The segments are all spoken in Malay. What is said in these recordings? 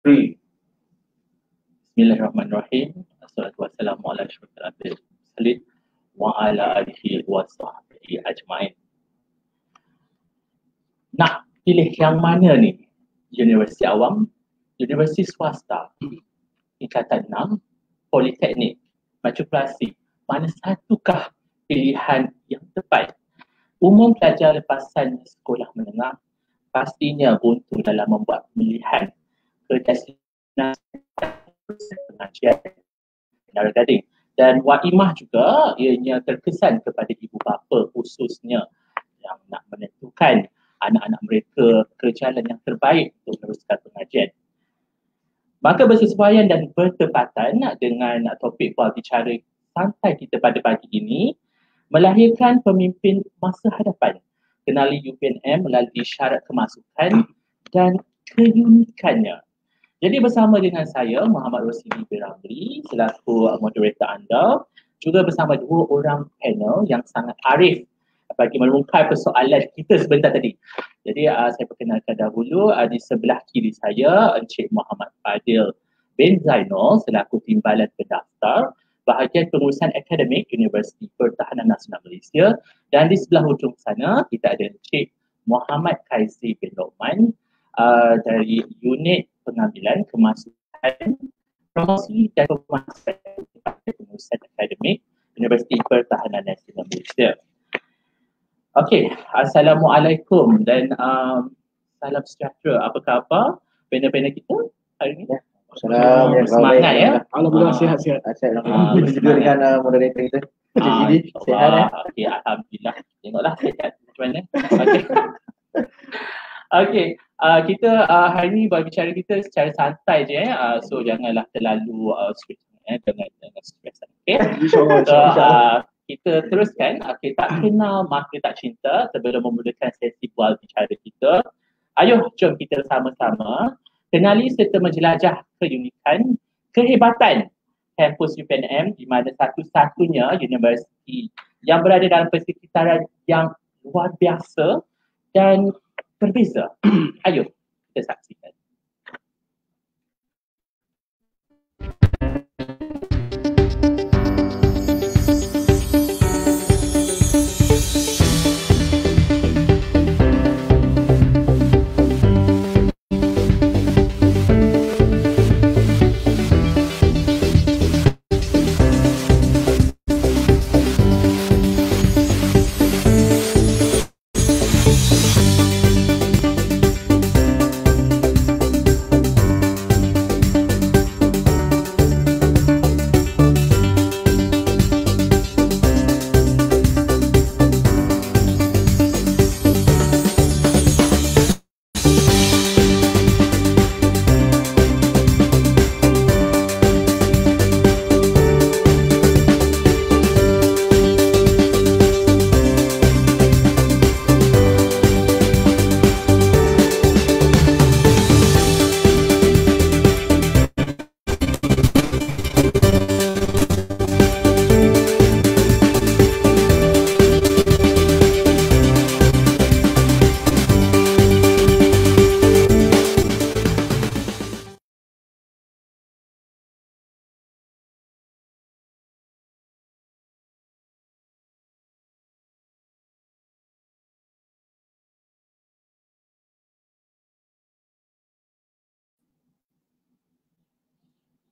3. Bismillahirrahmanirrahim. Assalatu wassalamu ala asyrafil anbiya'i wal mursalin wa ala alihi wa sahbihi ajmain. Nak pilih yang mana ni? Universiti awam, universiti swasta, tingkatan 6, politeknik, matrikulasi. Mana satukah pilihan yang tepat? Umum pelajar lepasan sekolah menengah pastinya buntu dalam membuat pilihan ke destinasi pengajian Menara Gading. Dan Wak Imah juga ianya terkesan kepada ibu bapa khususnya yang nak menentukan anak-anak mereka ke jalan yang terbaik untuk meneruskan pengajian. Maka bersesuaian dan bertepatan dengan topik berbicara santai kita pada pagi ini, melahirkan pemimpin masa hadapan. Kenali UPNM melalui syarat kemasukan dan keunikannya. Jadi bersama dengan saya, Muhammad Rosidi bin Ramli, selaku moderator anda, juga bersama dua orang panel yang sangat arif bagi merungkai persoalan kita sebentar tadi. Jadi saya perkenalkan dahulu di sebelah kiri saya, Encik Muhammad Fadil bin Zainul selaku Timbalan Pendaftar Bahagian Pengurusan Akademik Universiti Pertahanan Nasional Malaysia, dan di sebelah hujung sana kita ada Encik Muhammad Kaizi bin Lokman dari Unit Pengambilan Kemasukan Promosi dan Pemasukan Pengurusan Akademik Universiti Pertahanan Nasional Malaysia. Okey, Assalamualaikum dan salam sejahtera. Apa khabar panel-panel kita hari ini? Assalamualaikum. Semangat ya. Alhamdulillah sihat-sihat. Kita juga dengan moderator kita. Jadi sihat ya. Okey, alhamdulillah. Tengoklah sihat macam mana. Okey. Okey, kita hari ni berbicara kita secara santai je so janganlah terlalu stress dengan stress. Okey. Insyaallah. Kita teruskan, tak kenal maka tak cinta. Sebelum memulakan sesi bual bicara kita, ayo jom kita sama-sama kenali serta menjelajah keunikan, kehebatan kampus UPNM di mana satu-satunya universiti yang berada dalam persekitaran yang luar biasa dan berbeza. Ayo kita saksikan.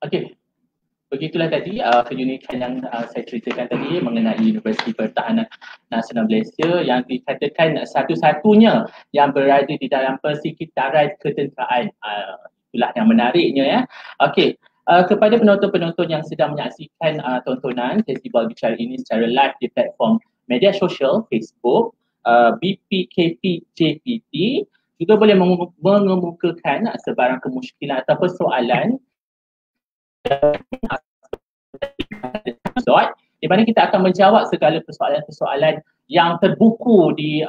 Okey, begitulah tadi keunikan yang saya ceritakan tadi mengenai Universiti Pertahanan Nasional Malaysia yang dikatakan satu-satunya yang berada di dalam persekitaran ketenteraan. Itulah yang menariknya ya. Okey, kepada penonton-penonton yang sedang menyaksikan tontonan sesi bual bicara ini secara live di platform media sosial Facebook, BPKP JPT, juga boleh mengemukakan sebarang kemusykilan atau persoalan di mana kita akan menjawab segala persoalan-persoalan yang terbuku di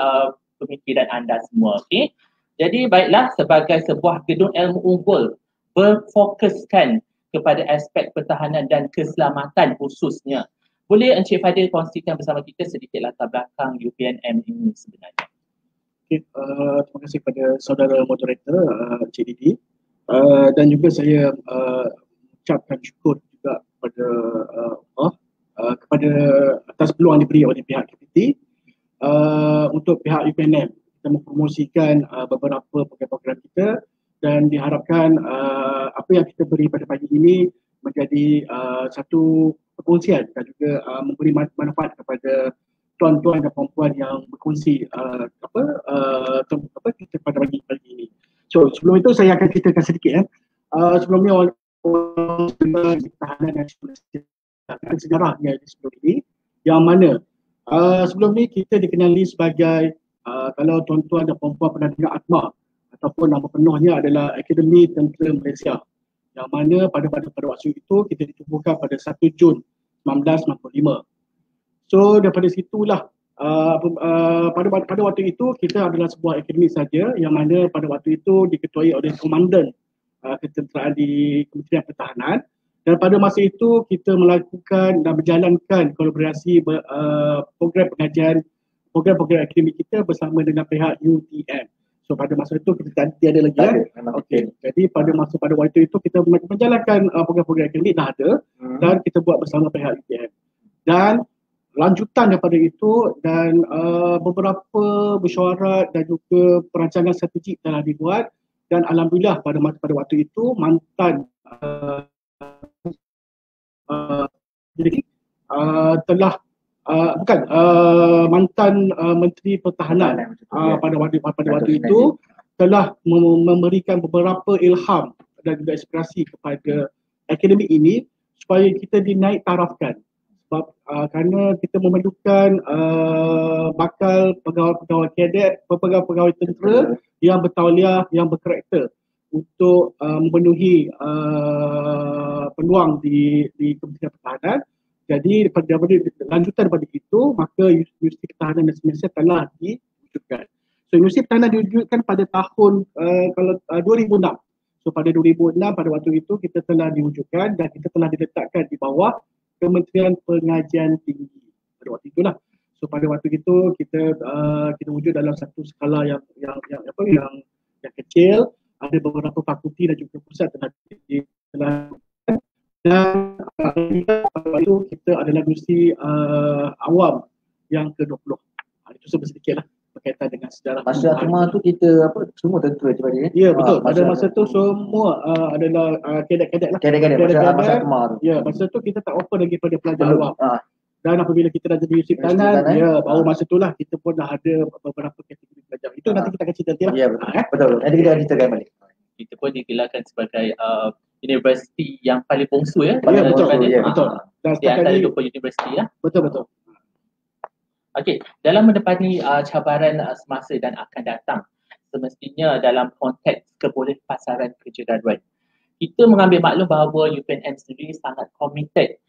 pemikiran anda semua. Okay? Jadi baiklah, sebagai sebuah gedung ilmu unggul berfokuskan kepada aspek pertahanan dan keselamatan khususnya, boleh Encik Fadil kongsikan bersama kita sedikit latar belakang UPNM ini sebenarnya? Okay, terima kasih kepada saudara moderator Encik Didi. Dan juga saya ucapkan syukur juga kepada kepada atas peluang diberi oleh pihak KPT untuk pihak UPNM. Kita mempromosikan beberapa program-program kita dan diharapkan apa yang kita beri pada pagi ini menjadi satu perkongsian dan juga memberi manfaat kepada tuan-tuan dan puan-puan yang berkongsi kita pada pagi ini. So sebelum itu saya akan ceritakan sedikit sebelum ni orang tahanan dan sejarahnya sebelum ini yang mana sebelum ni kita dikenali sebagai kalau tuan-tuan dan puan-puan pernah dengar ATMA ataupun nama penuhnya adalah Akademi Tentera Malaysia, yang mana pada waktu itu kita ditubuhkan pada 1 Jun 1995. So daripada situlah pada waktu itu kita adalah sebuah akademi saja yang mana pada waktu itu diketuai oleh komandan ketenteraan di Kementerian Pertahanan, dan pada masa itu kita melakukan dan berjalankan kolaborasi program pengajian, program-program akademik kita bersama dengan pihak UTM. So pada masa itu kita tiada lagi okey. Jadi pada waktu itu kita menjalankan program-program akademik dah ada dan kita buat bersama pihak UTM. Dan lanjutan daripada itu dan beberapa mesyuarat dan juga perancangan strategik telah dibuat, dan alhamdulillah pada waktu itu mantan mantan Menteri Pertahanan pada waktu itu telah memberikan beberapa ilham dan juga inspirasi kepada akademi ini supaya kita dinaik tarafkan, sebab kerana kita memerlukan bakal pegawai-pegawai kadet, pegawai tentera yang bertauliah, yang berkarakter untuk memenuhi peluang di Kementerian Pertahanan. Jadi daripada lanjutan daripada itu, maka Universiti Pertahanan Malaysia telah diwujudkan. So Universiti Pertahanan diwujudkan pada tahun 2006. So pada 2006 pada waktu itu kita telah diwujudkan dan kita telah diletakkan di bawah Kementerian Pengajian Tinggi pada waktu itulah. So pada waktu itu kita wujud dalam satu skala yang kecil. Ada beberapa fakulti dan juga pusat telah dan pada itu kita adalah universiti awam yang ke-20. Itu sedikit lah berkaitan dengan sejarah. Masa ATMA tu kita semua tentera je pada ya betul. Pada masa tu semua adalah kadet-kadet lah. Kadet-kadet masa ATMA tu. Ya, masa tu kita tak open lagi pada pelajar awam. Dan apabila kita dah jadi Universiti Pertahanan, baru masa itulah kita pun dah ada beberapa kategori pelajar. Itu nanti kita akan cerita nanti lah. Ya betul. Nanti kita akan ceritakan balik. Kita pun digelarkan sebagai universiti yang paling bongsu ya. Betul. Dan di antara 20 universiti ya. Betul. Okey, dalam mendepani cabaran semasa dan akan datang, semestinya dalam konteks kebolehpasaran kerja graduan, kita mengambil maklum bahawa UPNM sendiri sangat komited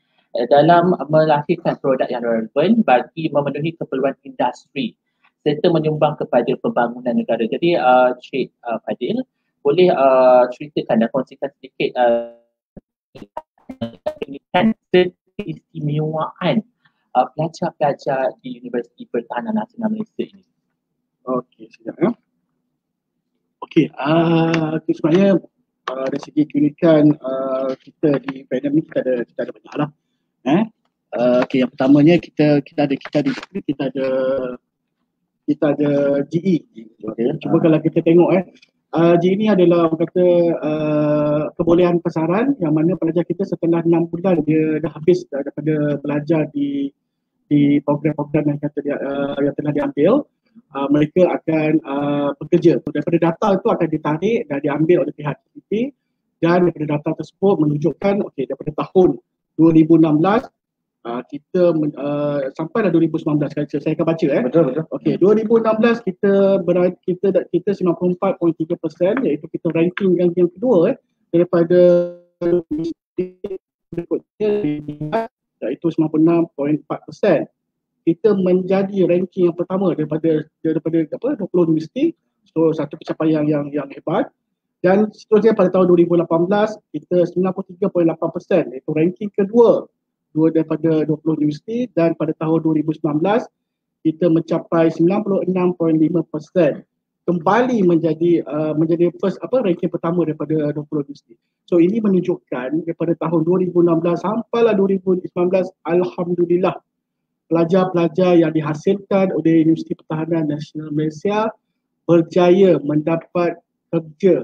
dalam melahirkan produk yang relevan bagi memenuhi keperluan industri serta menyumbang kepada pembangunan negara. Jadi Cik Fadil boleh ceritakan dan kongsikan sedikit keistimewaan pelajar-pelajar di Universiti Pertahanan Nasional Malaysia ini. Okey, sekejap ya. Okey, sebenarnya dari segi keunikan kita di UPNM ni kita ada banyak lah. Okey, yang pertamanya kita ada GE. Cuba kalau kita tengok GE ni adalah kebolehan pasaran yang mana pelajar kita setelah 6 bulan dia dah habis daripada belajar di program-program yang telah diambil, mereka akan bekerja. Daripada data itu akan ditarik dan diambil oleh pihak KPT, dan daripada data tersebut menunjukkan daripada tahun 2016 kita sampai dah 2019 saya akan baca Betul. Okey, 2016 kita 94.3%, iaitu kita ranking yang kedua daripada berikutnya iaitu 96.4%. Kita menjadi ranking yang pertama daripada 20 universiti. So satu pencapaian yang hebat. Dan seterusnya pada tahun 2018 kita 93.8%, iaitu ranking kedua daripada 20 universiti, dan pada tahun 2019 kita mencapai 96.5%, kembali menjadi first ranking pertama daripada 20 universiti. So ini menunjukkan daripada tahun 2016 sampailah 2019, alhamdulillah pelajar-pelajar yang dihasilkan oleh Universiti Pertahanan Nasional Malaysia berjaya mendapat kerja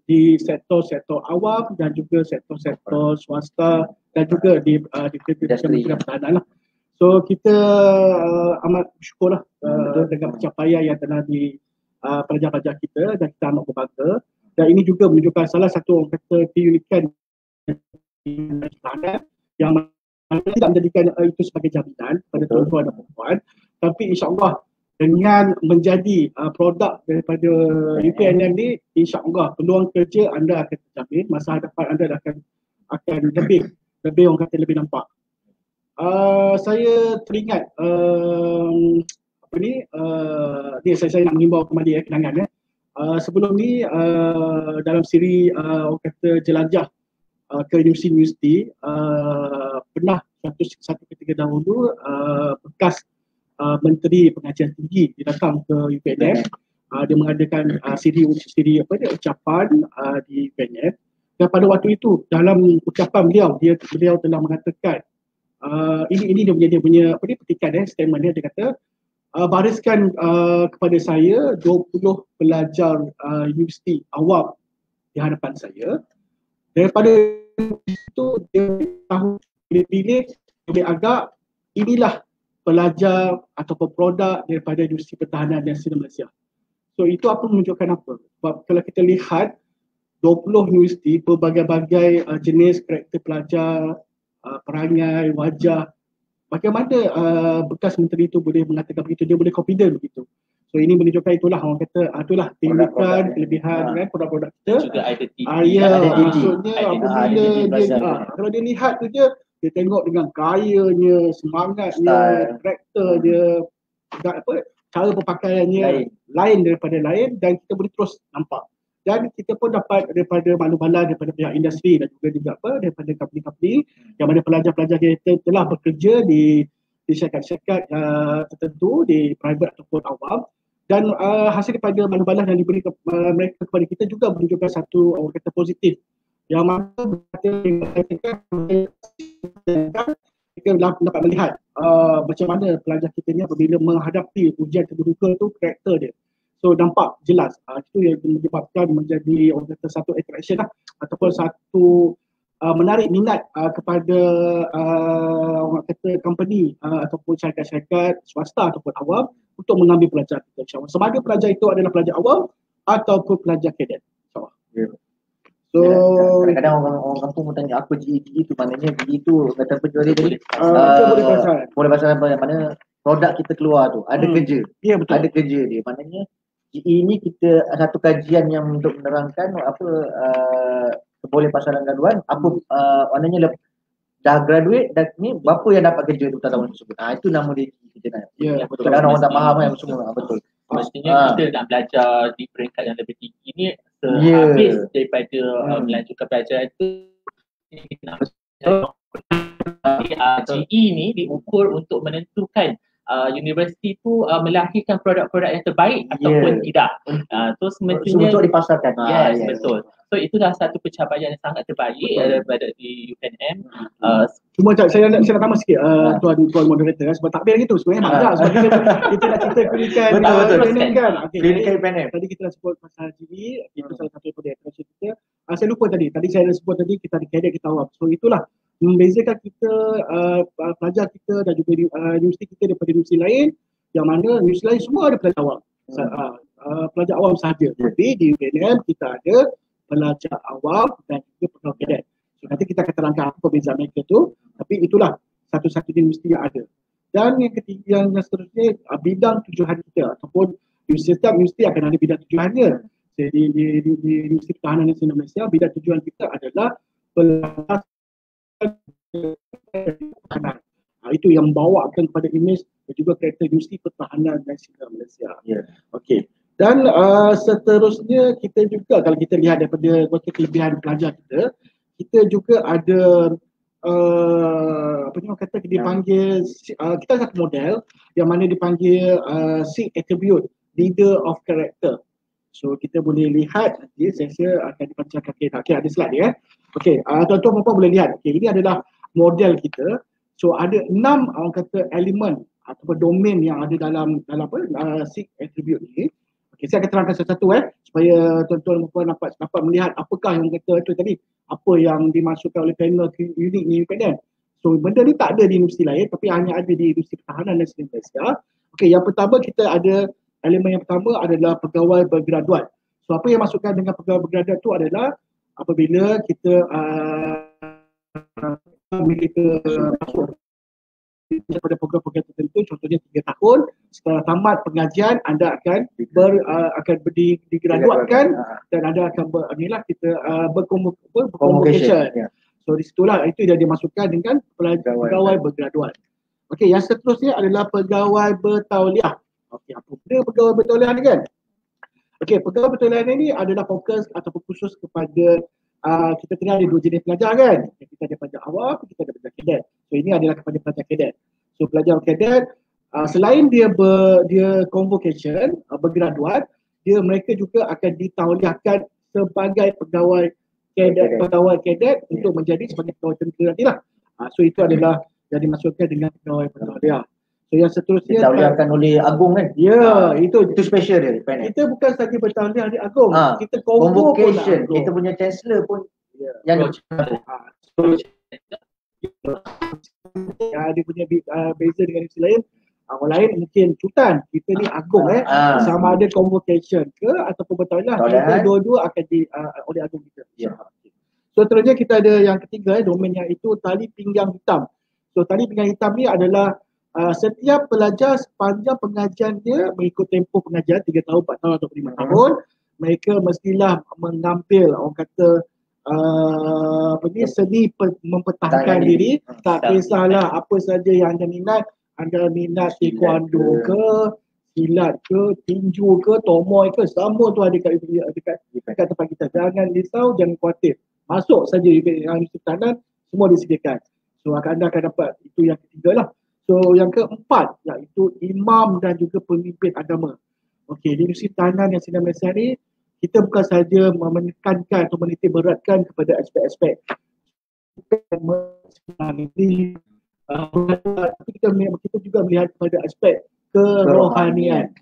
di sektor-sektor awam dan juga sektor-sektor swasta dan juga di Kementerian Pertahanan lah. So kita amat bersyukurlah dengan pencapaian yang telah di pelajar-pelajar kita dan kita amat berbangga, dan ini juga menunjukkan salah satu orang kata keunikan yang tidak menjadikan itu sebagai jaminan pada tuan-tuan dan puan, tapi insyaAllah dengan menjadi produk daripada UPNM ni, insyaAllah peluang kerja anda akan terjamin, masa hadapan anda akan lebih orang kata lebih nampak. Saya teringat saya nak mengimbau kembali kenangan sebelum ni dalam siri orang kata jelajah ke universiti pernah satu ketika dahulu bekas Menteri Pengajian Tinggi dia datang ke UPNM. Dia mengadakan siri ucapan di UPNM, dan pada waktu itu dalam ucapan beliau telah mengatakan ini dia punya petikan statement dia kata bariskan kepada saya 20 pelajar universiti awam di hadapan saya. Daripada itu dia tahu pilih agak inilah pelajar ataupun produk daripada Universiti Pertahanan Nasional Malaysia. So itu apa menunjukkan apa? Sebab kalau kita lihat 20 universiti berbagai-bagai jenis karakter pelajar, perangai, wajah, bagaimana bekas menteri itu boleh mengatakan begitu, dia boleh confident begitu. So ini menunjukkan itulah orang kata itulah keunikan, kelebihan kan produk-produk kita. Juga identiti. Maksudnya apabila dia kalau dia lihat tu dia tengok dengan gayanya, semangatnya, karakter dia, cara berpakaiannya lain daripada lain, dan kita boleh terus nampak. Dan kita pun dapat daripada maklum-maklum daripada pihak industri dan juga daripada company-company yang mana pelajar-pelajar kita telah bekerja di syarikat-syarikat tertentu, di private ataupun awam, dan hasil daripada maklum-maklum yang diberi mereka kepada kita juga menunjukkan satu orang kata positif, yang mana kita dapat melihat macam mana pelajar kita ni apabila menghadapi ujian terbuka tu karakter dia. So nampak jelas itu yang menyebabkan menjadi orang kata satu attraction lah, ataupun satu menarik minat kepada orang kata company ataupun syarikat-syarikat swasta ataupun awam untuk mengambil pelajar kita, insyaAllah. Sama ada pelajar itu adalah pelajar awam ataupun pelajar kadet, insyaAllah. So kadang-kadang orang kampung pun tanya apa GE itu, maknanya GE itu kata apa tadi? Boleh pasal mana produk kita keluar tu ada kerja. Ya, betul. Ada kerja dia, maknanya GE ni kita satu kajian yang untuk menerangkan apa boleh pasaran gaduhan apa maknanya dah graduate dan ni berapa yang dapat kerja tu tahun tersebut. Itu nama dia kerja kan. Ya, betul. Kadang orang tak faham yang semua betul. Mestinya kita nak belajar di peringkat yang lebih tinggi ni sehabis daripada melanjutkan pelajaran itu kita nak GE ni diukur untuk menentukan universiti tu melahirkan produk-produk yang terbaik ataupun tidak. So semestinya untuk dipasarkan. Yes, betul. So itulah satu pencapaian yang sangat terbaik daripada di UPNM. Cuma saya nak tambah sikit tuan moderator, sebab takbir gitu sebenarnya maksudnya sebab kita nak cerita keunikan UPNM kan. Keunikan UPNM. Tadi kita dah sebut pasal GE, itu salah satu daripada attraction kita. Saya lupa tadi saya dah sebut tadi kita ada kadet, kita awam. So itulah membezakan kita pelajar kita dan juga universiti kita daripada universiti lain, yang mana universiti lain semua ada pelajar awam. Pelajar awam sahaja. Tapi di UPNM kita ada pelajar awam dan juga pegawai kadet. So nanti kita akan terangkan apa perbezaan mereka tu, tapi itulah satu-satunya universiti yang ada. Dan yang ketiga, yang seterusnya bidang tujuan kita ataupun setiap universiti akan ada bidang tujuannya. Jadi di Universiti Pertahanan Nasional Malaysia, bidang tujuan kita adalah pelajar pertahanan. Itu yang membawakan kepada imej dan juga karakter Universiti Pertahanan Nasional Malaysia. Okey. Dan seterusnya kita juga kalau kita lihat daripada kelebihan pelajar kita juga ada apa ni orang kata dipanggil kita satu model yang mana dipanggil SIG attribute, leader of character. So kita boleh lihat nanti saya akan dipancarkan. Okay, ada slide dia. Okay, tuan-tuan dan puan boleh lihat. Okay, ini adalah model kita. So ada 6 orang kata elemen ataupun domain yang ada dalam apa 6 attribute ni. Okay, saya akan terangkan satu-satu supaya tuan-tuan dan puan dapat melihat apakah yang kata itu tadi, apa yang dimasukkan oleh panel unit ni independent. So benda ni tak ada di universiti lain tapi hanya ada di Universiti Pertahanan dan Sdn Malaysia. Okay, yang pertama kita ada elemen yang pertama adalah pegawai bergraduat. So apa yang masukkan dengan pegawai bergraduat tu adalah apabila kita masuk pada program-program tertentu, contohnya 3 tahun setelah tamat pengajian anda akan digraduatkan dan anda akan berconvocation. So di situlah itu yang dimasukkan dengan pegawai bergraduat. Okey, yang seterusnya adalah pegawai bertauliah. Okey, apa benda pegawai bertauliah ni kan? Okey, pegawai bertauliah ni adalah fokus ataupun khusus kepada kita tengah ada 2 jenis pelajar kan? Kita ada pelajar awam, kita ada pelajar kadet. So ini adalah kepada pelajar kadet. So pelajar kadet selain dia convocation, bergraduat, mereka juga akan ditauliahkan sebagai pegawai kadet untuk menjadi sebagai pegawai tentera nantilah. So itu adalah yang dimasukkan dengan pegawai bertauliah. So yang seterusnya ditauliahkan oleh Agung kan? Ya, itu special dia. Kita bukan saja bertauliah di Agung, kita convocation, kita punya chancellor pun yang dia punya beza dengan universiti lain. Orang lain mungkin Cutan, kita ni Agung sama ada convocation ke ataupun bertauliah, kita dua-dua akan oleh Agung kita. So terusnya kita ada yang ketiga, domain yang itu tali pinggang hitam. So tali pinggang hitam ni adalah setiap pelajar sepanjang pengajian dia mengikut tempoh pengajian 3 tahun, 4 tahun atau 5 tahun, mereka mestilah mengambil orang kata seni mempertahankan diri. Tak kisahlah apa saja yang anda minat taekwondo ke, silat ke, tinju ke, tomoy ke, semua tu ada dekat tempat kita. Jangan risau, jangan khawatir. Masuk saja Universiti Pertahanan, semua disediakan. So anda akan dapat itu yang ketiga lah. So yang keempat iaitu imam dan juga pemimpin agama. Okey, di Universiti Pertahanan yang Sdn Malaysia ni kita bukan sahaja menekankan atau menitik beratkan kepada aspek-aspek kita juga melihat kepada aspek kerohanian.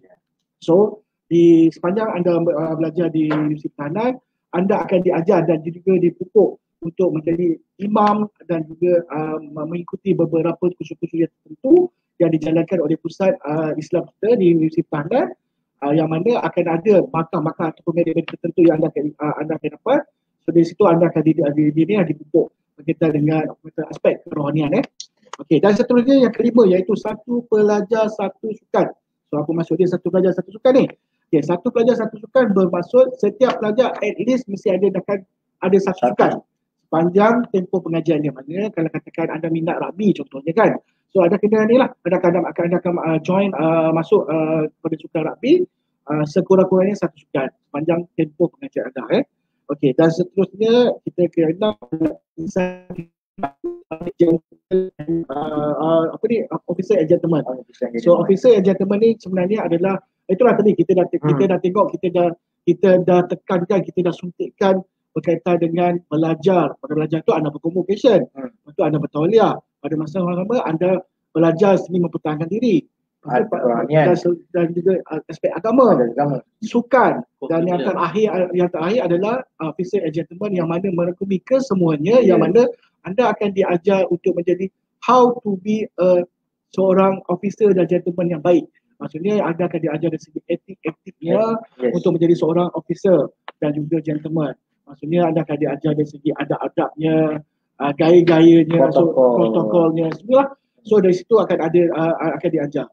So di sepanjang anda belajar di Universiti Pertahanan, anda akan diajar dan juga dipupuk untuk menjadi imam dan juga mengikuti beberapa kursus-kursus yang tertentu yang dijalankan oleh pusat Islam kita di Universiti Pertahanan, yang mana akan ada makam-makam ataupun media-media tertentu yang anda akan dapat. So dari situ anda akan dipupuk berkaitan dengan aspek kerohanian. Okey, dan seterusnya yang kelima iaitu satu pelajar satu sukan. So apa maksud dia satu pelajar satu sukan ni? Okay, satu pelajar satu sukan bermaksud setiap pelajar at least mesti ada satu sukan sepanjang tempoh pengajian dia. Maksudnya kalau katakan anda minat rugby contohnya kan, so ada kena ni lah, anda akan join masuk pada sukan rugby sekurang-kurangnya satu sukan sepanjang tempoh pengajian anda. Okey, dan seterusnya kita kena officer and gentleman. So officer and gentleman ni sebenarnya adalah itulah tadi kita dah tengok, kita dah tekankan, kita dah suntikkan berkaitan dengan belajar. Pada belajar tu anda berconvocation, lepas tu anda bertauliah. Pada masa yang sama anda belajar seni mempertahankan diri, dan juga aspek agama, sukan, dan yang terakhir adalah officer and gentleman yang mana merangkumi kesemuanya, yang mana anda akan diajar untuk menjadi how to be seorang officer dan gentleman yang baik. Maksudnya anda akan diajar dari segi etik-etiknya untuk menjadi seorang officer dan juga gentleman. Maksudnya anda akan diajar dari segi adab-adabnya, gaya-gayanya, protokolnya, semua. So dari situ akan diajar.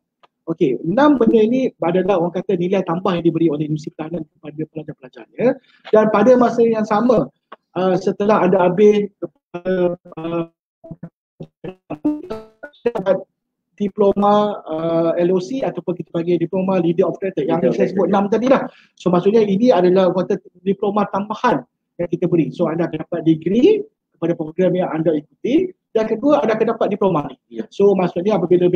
Okey, 6 benda ini adalah orang kata nilai tambah yang diberi oleh Universiti Pertahanan kepada pelajar-pelajarnya. Dan pada masa yang sama, setelah anda habis diploma LOC ataupun kita panggil diploma Leader of Creator yang saya sebut 6 tadi lah. So maksudnya ini adalah kata diploma tambahan yang kita beri. So anda akan dapat degree kepada program yang anda ikuti, dan kedua anda akan dapat diploma ni. So maksudnya apabila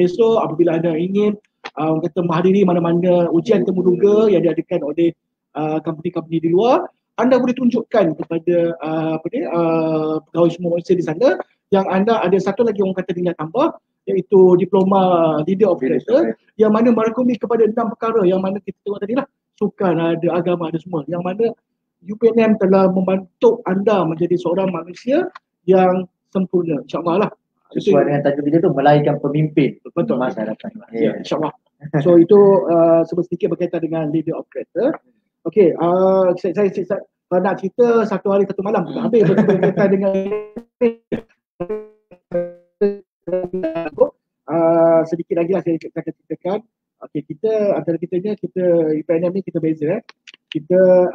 anda ingin kata menghadiri mana-mana ujian temuduga yang diadakan oleh company-company di luar, anda boleh tunjukkan kepada pegawai semua manusia di sana yang anda ada satu lagi orang kata nilai tambah, iaitu diploma leader operator, yang mana merangkumi kepada 6 perkara yang mana kita tengok tadi lah, sukan ada, agama ada semua, yang mana UPNM telah membantu anda menjadi seorang manusia yang sempurna, insyaAllah lah. Sesuai dengan tajuk kita tu, melahirkan pemimpin. Betul. Masa hadapan. Ya, insyaAllah. So itu sedikit berkaitan dengan leader operator. Okey, saya kalau nak cerita satu hari satu malam tak habis berkaitan dengan sedikit lagi lah saya akan ceritakan. Okey, kita antara kita UPNM ni kita beza. Kita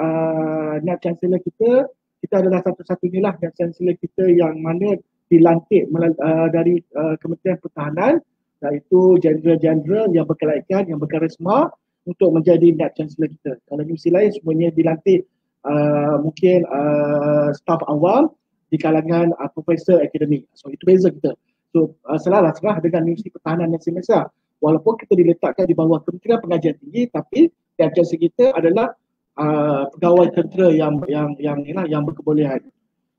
Net Chancellor kita adalah satu-satunya lah Net Chancellor kita yang mana dilantik dari Kementerian Pertahanan, iaitu jenderal-jenderal yang berkelaikan, yang berkarisma untuk menjadi Net Chancellor kita. Kalau universiti lain semuanya dilantik mungkin staf awam di kalangan profesor akademik. So itu beza kita. So serah dengan Universiti Pertahanan yang semasa. Walaupun kita diletakkan di bawah Kementerian Pengajian Tinggi, tapi Net Chancellor kita adalah pegawai tentera yang berkebolehan.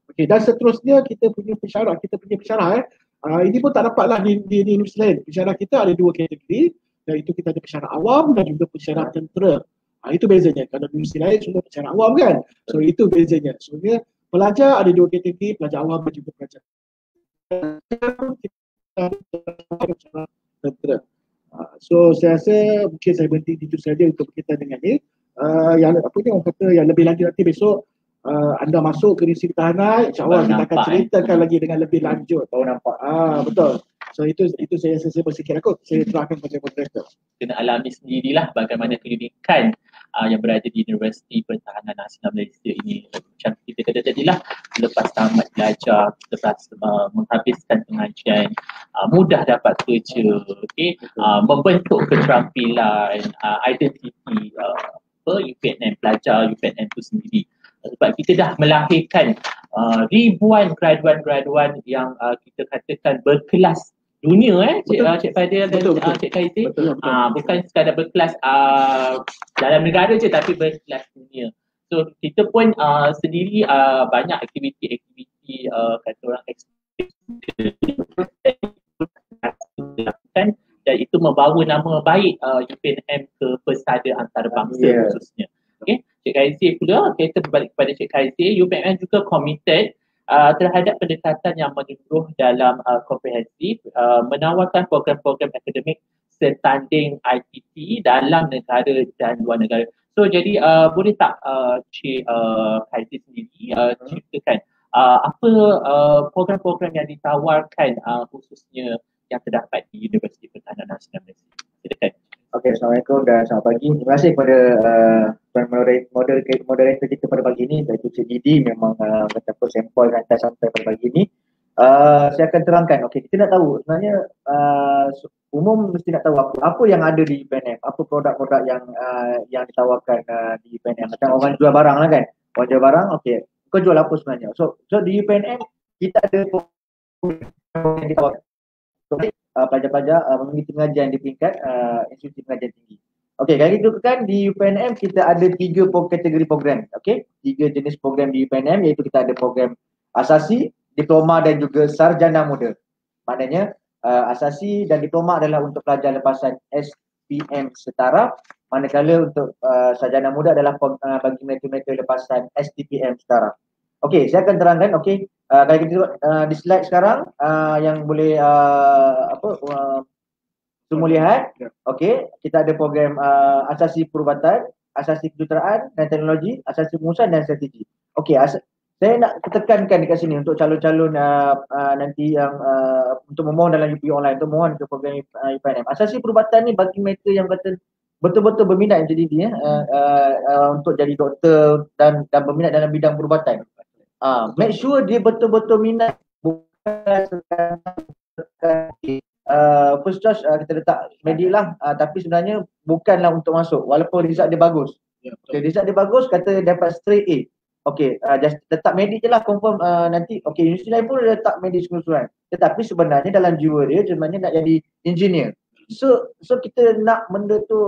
Okey, dan seterusnya kita punya pensyarah, ini pun tak dapatlah di universiti lain. Pensyarah kita ada 2 kategori, iaitu kita ada pensyarah awam dan juga pensyarah tentera. Itu bezanya. Kalau di universiti lain semua pensyarah awam kan. So itu bezanya. Sebenarnya pelajar ada 2 kategori, pelajar awam dan juga pelajar tentera. So saya rasa mungkin saya berhenti itu saja untuk berkaitan dengan ni. Yang orang kata yang lebih lanjut nanti besok anda masuk ke Universiti Pertahanan, insyaAllah kita akan ceritakan lagi dengan lebih lanjut. Baru nampak. Betul. So itu saya bersikir saya terangkan kepada moderator. Kena alami sendirilah bagaimana keunikan yang berada di Universiti Pertahanan Nasional Malaysia ini. Macam kita kata tadilah, lepas tamat belajar, lepas menghabiskan pengajian, mudah dapat kerja, membentuk keterampilan, identiti UPNM, pelajar UPNM itu sendiri. Sebab kita dah melahirkan ribuan graduan-graduan yang kita katakan berkelas dunia Cik Fadil dan Cik Kaizi. Bukan sekadar berkelas dalam negara je, tapi berkelas dunia. So kita pun sendiri banyak aktiviti-aktiviti kata orang lakukan, dan itu membawa nama baik UPNM ke pesada antarabangsa khususnya. Okay. Cik Kaizi pula, kita berbalik kepada Cik Kaizi, UPNM juga komited terhadap pendekatan yang menyeluruh dalam komprehensif, menawarkan program-program akademik setanding ITT dalam negara dan luar negara. So jadi boleh tak Cik Kaizi sendiri ceritakan apa program-program yang ditawarkan khususnya yang terdapat di Universiti Pertahanan Nasional Malaysia? Silakan. Okey, Assalamualaikum dan selamat pagi. Terima kasih kepada moderator kita pada pagi ini, iaitu Cik Didi, memang mencampur sampel hantar sampai pada pagi ini. Saya akan terangkan. Okey, kita nak tahu sebenarnya umum mesti nak tahu apa yang ada di UPNM, apa produk-produk yang ditawarkan di UPNM. Macam orang jual barang lah kan. Orang jual barang, okey, kau jual apa sebenarnya? So di UPNM kita ada yang ditawarkan. So, pelajar-pelajar mengikuti pengajian di peringkat institusi pengajian tinggi. Okey, kalau gitu kan di UPNM kita ada 3 kategori program. Okey, 3 jenis program di UPNM, iaitu kita ada program asasi, diploma dan juga sarjana muda. Maknanya asasi dan diploma adalah untuk pelajar lepasan SPM setara, manakala untuk sarjana muda adalah bagi mereka-mereka lepasan STPM setara. Okey, saya akan terangkan. Okey, kalau kita di slide sekarang yang boleh semua lihat. Okey, kita ada program asasi perubatan, asasi kejuruteraan dan teknologi, asasi pengurusan dan strategi. Okey, saya nak tekankan dekat sini untuk calon-calon nanti yang untuk memohon dalam UPU online, untuk memohon ke program UPNM. Asasi perubatan ni bagi mereka yang kata betul-betul berminat jadi dia untuk jadi doktor dan berminat dalam bidang perubatan. Make sure dia betul-betul minat, bukan first choice kita letak medik lah, tapi sebenarnya bukanlah untuk masuk walaupun result dia bagus. Okay, result dia bagus, kata dapat straight A. Okay, just letak medik je lah, confirm nanti. Okay, universiti lain pun letak medik keseluruhan, tetapi sebenarnya dalam jiwa dia sebenarnya nak jadi engineer. So kita nak benda tu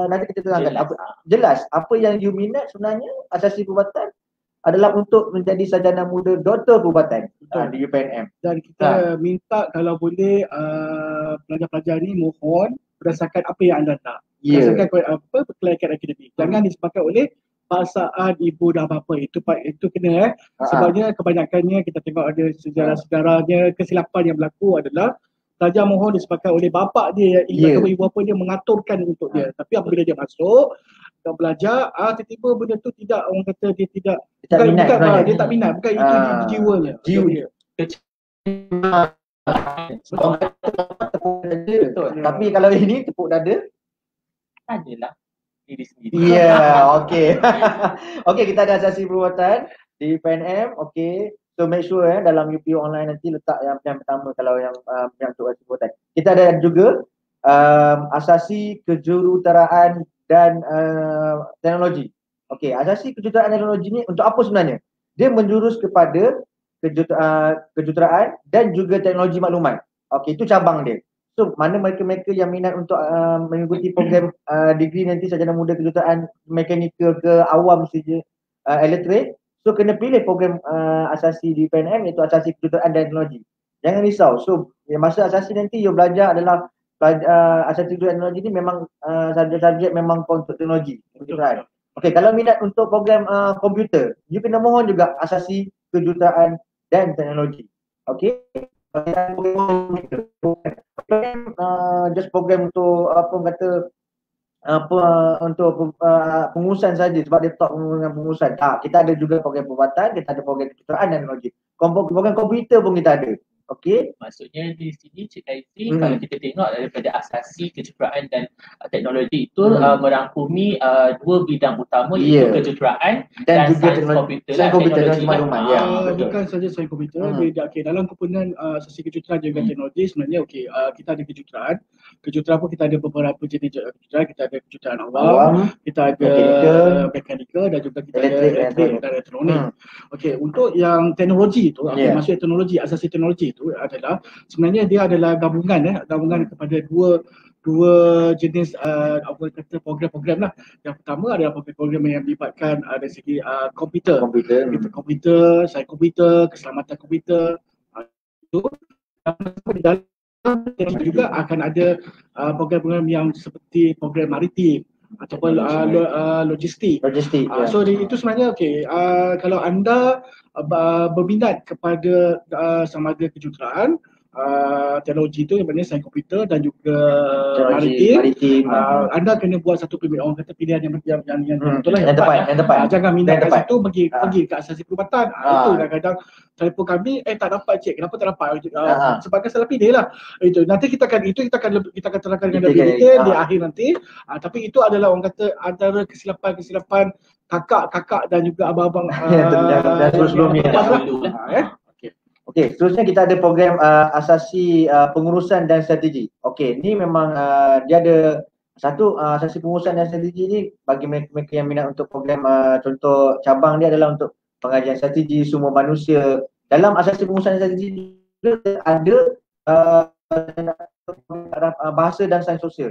nanti kita terangkan jelas apa yang you minat sebenarnya. Asasi perubatan adalah untuk menjadi sarjana muda doktor perubatan di UPNM. Dan kita minta kalau boleh pelajar-pelajar ni mohon berdasarkan apa yang anda nak. Berdasarkan kelayakan akademik. Jangan disebabkan oleh paksaan ibu dan bapa. Itu kena sebabnya kebanyakannya kita tengok ada sejarah-sejarahnya kesilapan yang berlaku adalah pelajar mohon disebabkan oleh bapa dia yang ibu bapa dia mengaturkan untuk dia. Tapi apabila dia masuk dan belajar, tiba-tiba benda tu tidak, orang kata dia tidak minat, dia tak minat, bukan itu jiwanya. Tapi kalau ini tepuk dada, adalah diri sendiri. Okey. Okey, kita ada asasi perubatan di PNM. Okey. So make sure dalam UPU online nanti letak yang pertama kalau yang untuk asasi perubatan. Kita ada juga asasi kejuruteraan dan teknologi. Okey, asasi kejuruteraan teknologi ni untuk apa sebenarnya? Dia menjurus kepada kejuruteraan dan juga teknologi maklumat. Okey, itu cabang dia. So, mana mereka-mereka yang minat untuk mengikuti program degree nanti sarjana muda kejuruteraan mekanikal ke awam saja elektrik, so kena pilih program asasi di PNM iaitu asasi kejuruteraan dan teknologi. Jangan risau. So, masa asasi nanti you belajar adalah asasi kejuruteraan teknologi ni memang subjek memang untuk teknologi kejuruteraan. Okey, kalau minat untuk program komputer, you kena mohon juga asasi kejuruteraan dan teknologi. Okey. Just program untuk untuk pengurusan saja sebab dia top dengan pengurusan. Kita ada juga program perubatan, kita ada program kejuruteraan dan teknologi. Program komputer pun kita ada. Okey. Maksudnya di sini Cik Aizee, kalau kita tengok daripada asasi kejuruteraan dan teknologi itu merangkumi dua bidang utama iaitu kejuruteraan dan juga sains komputer dan teknologi maklumat. Bukan saja sains komputer, dalam komponen asasi kejuruteraan juga teknologi sebenarnya kita ada kejuruteraan. Kejuruteraan pun kita ada beberapa jenis kejuruteraan. Kita ada kejuruteraan awam, kita ada mekanikal dan juga kita ada elektrik dan elektronik. Okey, untuk yang teknologi itu, maksud teknologi, asasi teknologi itu adalah sebenarnya dia adalah gabungan kepada dua jenis program-program lah. Yang pertama adalah program yang melibatkan dari segi komputer, sains komputer, keselamatan komputer. Itu di dalam juga akan ada program-program yang seperti program maritim ataupun logistik. So itu sebenarnya kalau anda berminat kepada sama ada kejuruteraan, teknologi itu yang maknanya sains komputer dan juga maritim, anda kena buat satu pilihan yang betul lah, yang tepat. Jangan minat kat situ pergi ke asasi perubatan. Itu kadang-kadang telefon kami tak dapat cik, kenapa tak dapat? Sebabkan salah pilih lah. Itu nanti kita akan terangkan dengan lebih detail di akhir nanti. Tapi itu adalah orang kata antara kesilapan kakak dan juga abang-abang sebelumnya. Okey, seterusnya kita ada program asasi pengurusan dan strategi. Okey, ni memang dia ada satu asasi pengurusan dan strategi ni bagi mereka yang minat untuk program contoh cabang dia adalah untuk pengajian strategi sumber manusia. Dalam asasi pengurusan dan strategi ada bahasa dan sains sosial,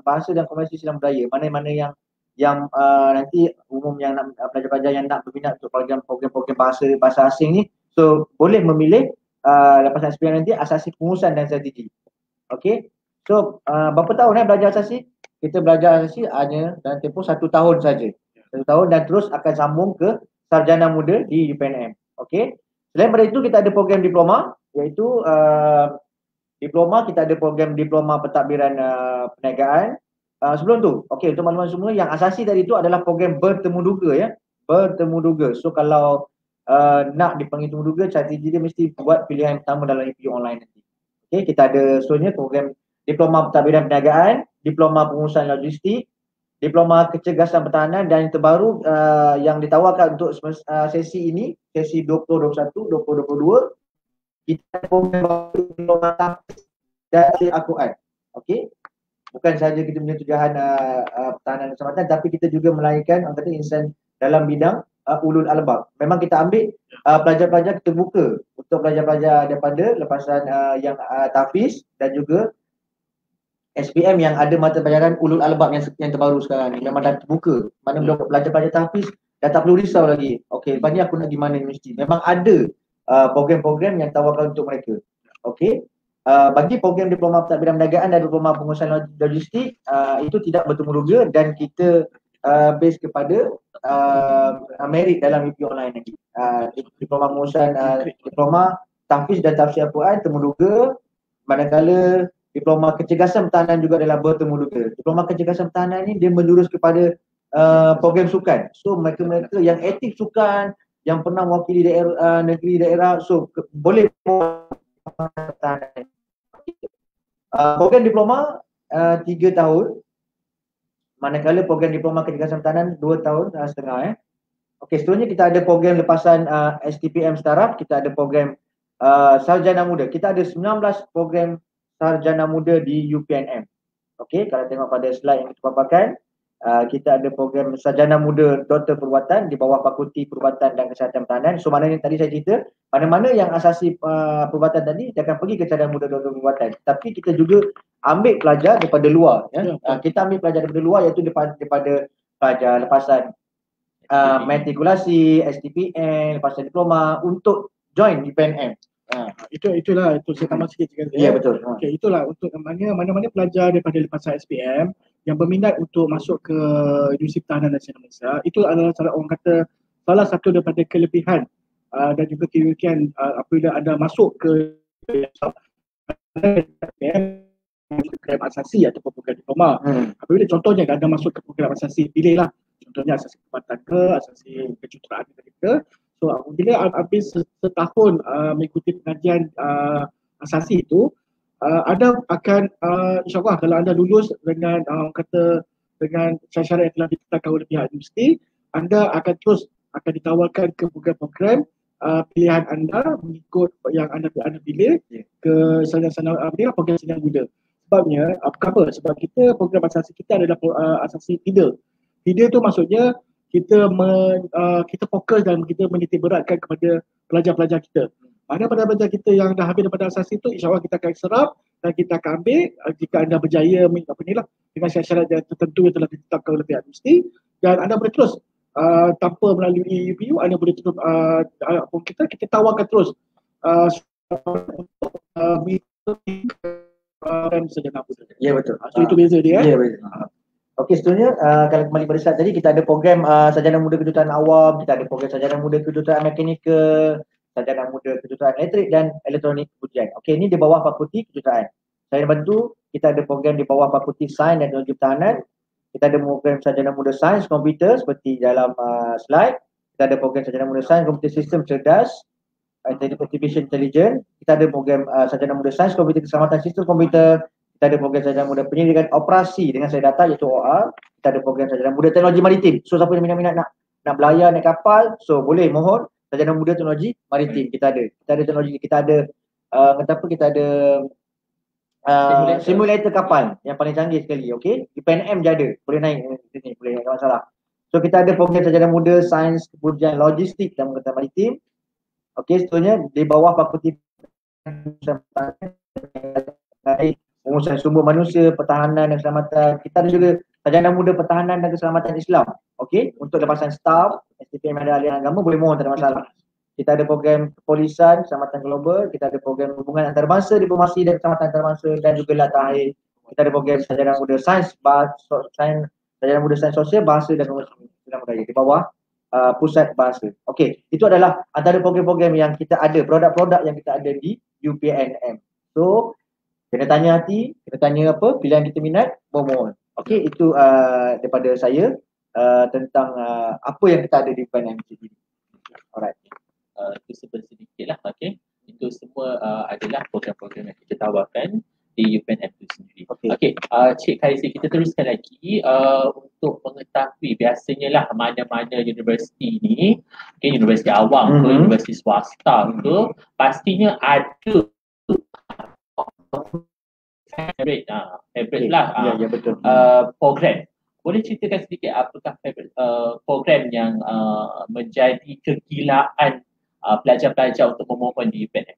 bahasa dan komunikasi Islam budaya. Mana-mana yang nanti umum yang nak pelajar-pelajar yang nak berminat untuk program-program bahasa asing ni, so boleh memilih lepas SPM nanti asasi pengurusan dan strategi. Okey. So berapa tahun belajar asasi? Kita belajar asasi hanya dalam tempoh 1 tahun saja. 1 tahun dan terus akan sambung ke sarjana muda di UPNM. Okey. Selain daripada itu kita ada program diploma, iaitu diploma kita ada program diploma pentadbiran perniagaan. Sebelum tu, okey, untuk makluman semua, yang asasi tadi itu adalah program bertemu duga ya. Bertemu duga. So kalau nak dipanggil temu duga, strategi dia mesti buat pilihan pertama dalam UPU online nanti. Okey, kita ada seterusnya program diploma pentadbiran perniagaan, diploma pengurusan logistik, diploma kecergasan pertahanan dan yang terbaru yang ditawarkan untuk sesi ini, sesi 2021-2022, kita ada program diploma dari Al-Quran. Okey. Bukan sahaja kita punya tujuan pertahanan dan keselamatan, tapi kita juga melahirkan orang kata insan dalam bidang ulul albab. Memang kita ambil pelajar-pelajar, kita buka untuk pelajar-pelajar daripada lepasan yang tahfiz dan juga SPM yang ada mata pelajaran ulul albab yang terbaru sekarang ni memang dah terbuka. Mana pelajar-pelajar tahfiz dah tak perlu risau lagi. Okey, lepas ni aku nak pergi mana universiti. Memang ada program-program yang tawarkan untuk mereka. Okey. Bagi program diploma pentadbiran perniagaan dan diploma pengurusan logistik itu tidak bertemuruga dan kita base kepada merit dalam UP online lagi. Diploma pengurusan diploma tahfiz dan tafsir Al-Quran temuruga, manakala diploma kecergasan pertahanan juga adalah bertemuruga. Diploma kecergasan pertahanan ni dia menjurus kepada program sukan. So mereka-mereka yang aktif sukan, yang pernah mewakili daerah negeri daerah, so boleh pertahanan. Program diploma 3 tahun, manakala program diploma kecergasan pertahanan 2 tahun setengah. Okey, seterusnya kita ada program lepasan STPM setaraf, kita ada program sarjana muda. Kita ada 19 program sarjana muda di UPNM. Okey, kalau tengok pada slide yang kita paparkan, kita ada program sarjana muda doktor perubatan di bawah Fakulti Perubatan dan Kesihatan Pertahanan. So maknanya tadi saya cerita, mana-mana yang asasi perubatan tadi dia akan pergi ke sarjana muda doktor perubatan. Tapi kita juga ambil pelajar daripada luar ya. Kita ambil pelajar daripada luar iaitu daripada pelajar lepasan matrikulasi, STPM, lepasan diploma untuk join di PNM. Itulah saya tambah sikit juga. Ya, betul. Okey, itulah untuk mana-mana pelajar daripada lepasan SPM yang berminat untuk masuk ke Universiti Pertahanan Nasional Malaysia, itu adalah salah satu daripada kelebihan dan juga keunikan apabila anda masuk ke program asasi ataupun program diploma. Apabila contohnya anda masuk ke program asasi, pilihlah contohnya asasi kekuatan ke, asasi kejuruteraan ke. So apabila habis setahun mengikuti pengajian asasi itu, anda akan insyaAllah kalau anda lulus dengan dengan syarat-syarat yang telah ditetapkan oleh pihak universiti, anda akan terus ditawarkan ke program-program pilihan anda mengikut yang anda pilih ke sarjana program sarjana muda. Sebabnya apa? Sebab kita program asasi kita adalah asasi feeder. Feeder tu maksudnya kita fokus dan kita menitik beratkan kepada pelajar-pelajar kita. Mana pelajar kita yang dah habis daripada asasi itu, insyaAllah kita akan serap dan kita akan ambil jika anda berjaya dengan syarat-syarat yang tertentu yang telah ditetapkan oleh pihak universiti, dan anda boleh terus tanpa melalui UPU, anda boleh terus kita tawarkan terus untuk sarjana muda. Ya, betul. So itu beza dia. Ya, betul. Okey, seterusnya kalau kembali pada slide tadi, kita ada program sarjana muda kejuruteraan awam, kita ada program sarjana muda kejuruteraan mekanikal, sarjana muda kejuruteraan elektrik dan elektronik kemudian. Okey, ini di bawah Fakulti Kejuruteraan. Saya bantu, kita ada program di bawah Fakulti Sains dan Teknologi Pertahanan. Kita ada program sarjana muda sains komputer seperti dalam slide. Kita ada program sarjana muda sains komputer sistem cerdas, artificial intelligence. Kita ada program sarjana muda sains komputer keselamatan sistem komputer. Kita ada program sarjana muda penyelidikan operasi dengan saya data iaitu OR. Kita ada program sarjana muda teknologi maritim. So siapa yang minat-minat nak belayar naik kapal, so boleh mohon sarjana muda teknologi maritim kita ada. Kita ada teknologi, kita ada kita ada simulator kapal yang paling canggih sekali. Okey, di PNM je ada. Boleh naik sini, boleh, tak masalah. So kita ada program sarjana muda sains kemudian logistik dan pengetahuan maritim. Okey, seterusnya di bawah Fakulti pengurusan sumber manusia, pertahanan dan keselamatan. Kita ada juga sarjana muda pertahanan dan keselamatan Islam. Okey, untuk lepasan staf, STPM ada aliran agama boleh mohon, tak ada masalah. Kita ada program kepolisan, keselamatan global, kita ada program hubungan antarabangsa, diplomasi dan keselamatan antarabangsa dan juga latar air. Kita ada program sarjana muda sains, sarjana muda sains sosial, bahasa dan komunikasi budaya di bawah pusat bahasa. Okey, itu adalah antara program-program yang kita ada, produk-produk yang kita ada di UPNM. So kena tanya hati, kena tanya apa, pilihan kita minat, mohon. Okey, itu daripada saya tentang apa yang kita ada di UPNM sendiri. Alright. Itu sedikit lah, okey. Itu semua adalah program-program yang kita tawarkan di UPNM itu sendiri. Okey, Cik Khairzi, kita teruskan lagi untuk mengetahui biasanya lah mana-mana universiti ni, okay, universiti awam ke, universiti swasta ke, pastinya ada favorite lah betul. Program. Boleh ceritakan sedikit apakah favorite program yang menjadi kegilaan pelajar-pelajar untuk memohon di UPNM?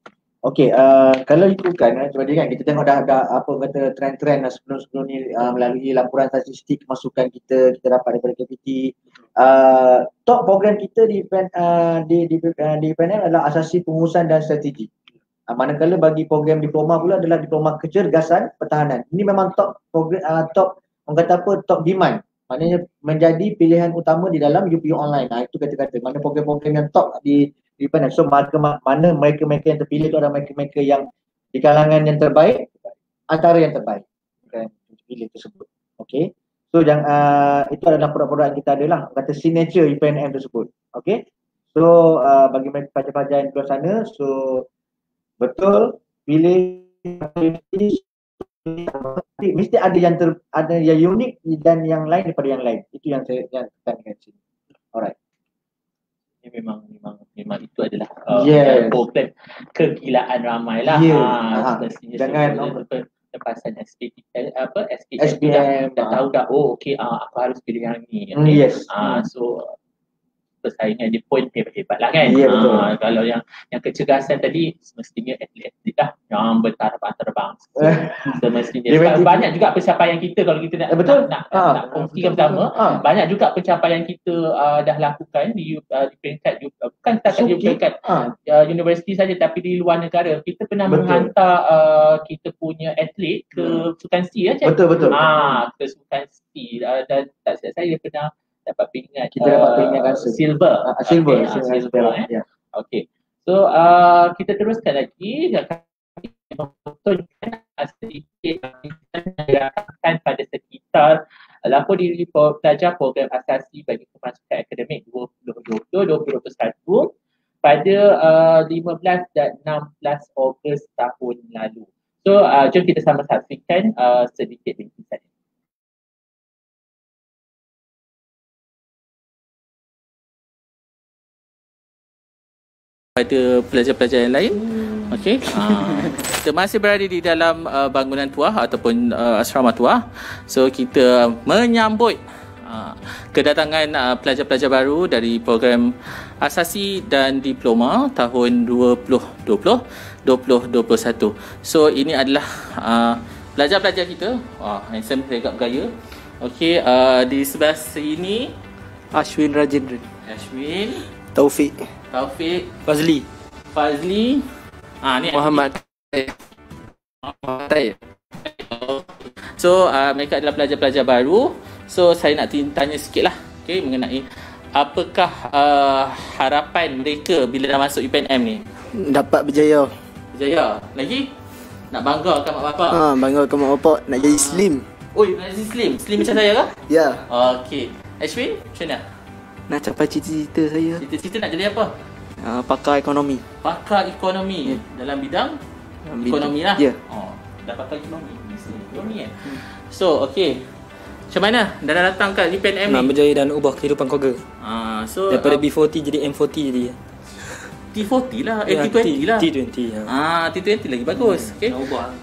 Okey, kalau ikutkan sebab kan kita tengok dah apa kata trend-trend sebelum-sebelum ni melalui laporan statistik masukan kita dapat daripada KPT. Top program kita di PNM adalah asasi pengurusan dan strategi. Manakala bagi program diploma pula adalah diploma kecergasan pertahanan. Ini memang top program, top orang kata apa, top demand. Maknanya menjadi pilihan utama di dalam UPU online. Itu kata-kata mana program-program yang top di PNM. So mana mereka-mereka yang terpilih itu adalah mereka-mereka yang di kalangan yang terbaik antara yang terbaik kan terpilih tersebut. Okey. So itu adalah produk-produk yang kita ada lah, kata signature UPNM tersebut. Okey. So bagi mereka pelajar-pelajar yang di luar sana, so betul pilih mesti ada yang unik dan yang lain daripada yang lain. Itu yang saya tekankan sini. Alright. Ini memang itu adalah program kegilaan ramai lah. Jangan lepasan SPM dah tahu dah, okey aku harus pilih yang ni. Yes. So persaingan dia pun hebat-hebat lah kan. Kalau yang kecergasan tadi semestinya atlet-atlet lah yang berterbang-terbang. Semestinya banyak juga pencapaian kita kalau kita nak kongsikan bersama. Banyak juga pencapaian kita dah lakukan di peringkat bukan setakat di peringkat universiti saja tapi di luar negara. Kita pernah menghantar kita punya atlet ke Sukan C Betul. Ke Sukan C dan tak silap saya pernah dapat peringkat silver. Okey. So kita teruskan lagi sedikit gerakan pada sekitar lapor diri pelajar program asasi bagi kemasukan akademik 2020-2021 pada 15 dan 16 Ogos tahun lalu. So jom kita sama saksikan sedikit ringkisan ini. Pada pelajar-pelajar yang lain. Okey. Kita masih berada di dalam bangunan tuah ataupun asrama tuah. So kita menyambut kedatangan pelajar-pelajar baru dari program asasi dan diploma tahun 2020-2021. So ini adalah pelajar-pelajar kita. Handsome, tegak bergaya. Okey, di sebelah sini Ashwin Rajendra. Ashwin, Taufik, Fazli. Ni Muhammad. So mereka adalah pelajar-pelajar baru. So saya nak tanya sikit lah, okay, mengenai apakah harapan mereka bila dah masuk UPNM ni? Dapat berjaya. Lagi? Nak banggakan mak bapak? Banggakan mak bapak. Nak jadi slim. Oi, nak jadi slim? Slim macam saya kah? Ya. Okey. Ashwin, macam mana? Nak capai cita-cita saya. Cita-cita nak jadi apa? Pakar ekonomi. Dalam bidang ekonomi lah. Ya. Dah pakar ekonomi. Kan? So, okey. Macam mana? Dah datang kat UPNM ni? Nak berjaya dan ubah kehidupan keluarga. So daripada B40 jadi M40 jadi. T40 lah. T20 lah. T20. T20 lagi bagus. Okay.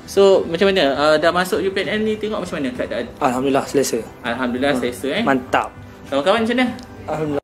So, macam mana? Dah masuk UPNM ni, tengok macam mana keadaan? Alhamdulillah selesa. Selesa. Mantap. Kawan-kawan macam mana? Alhamdulillah.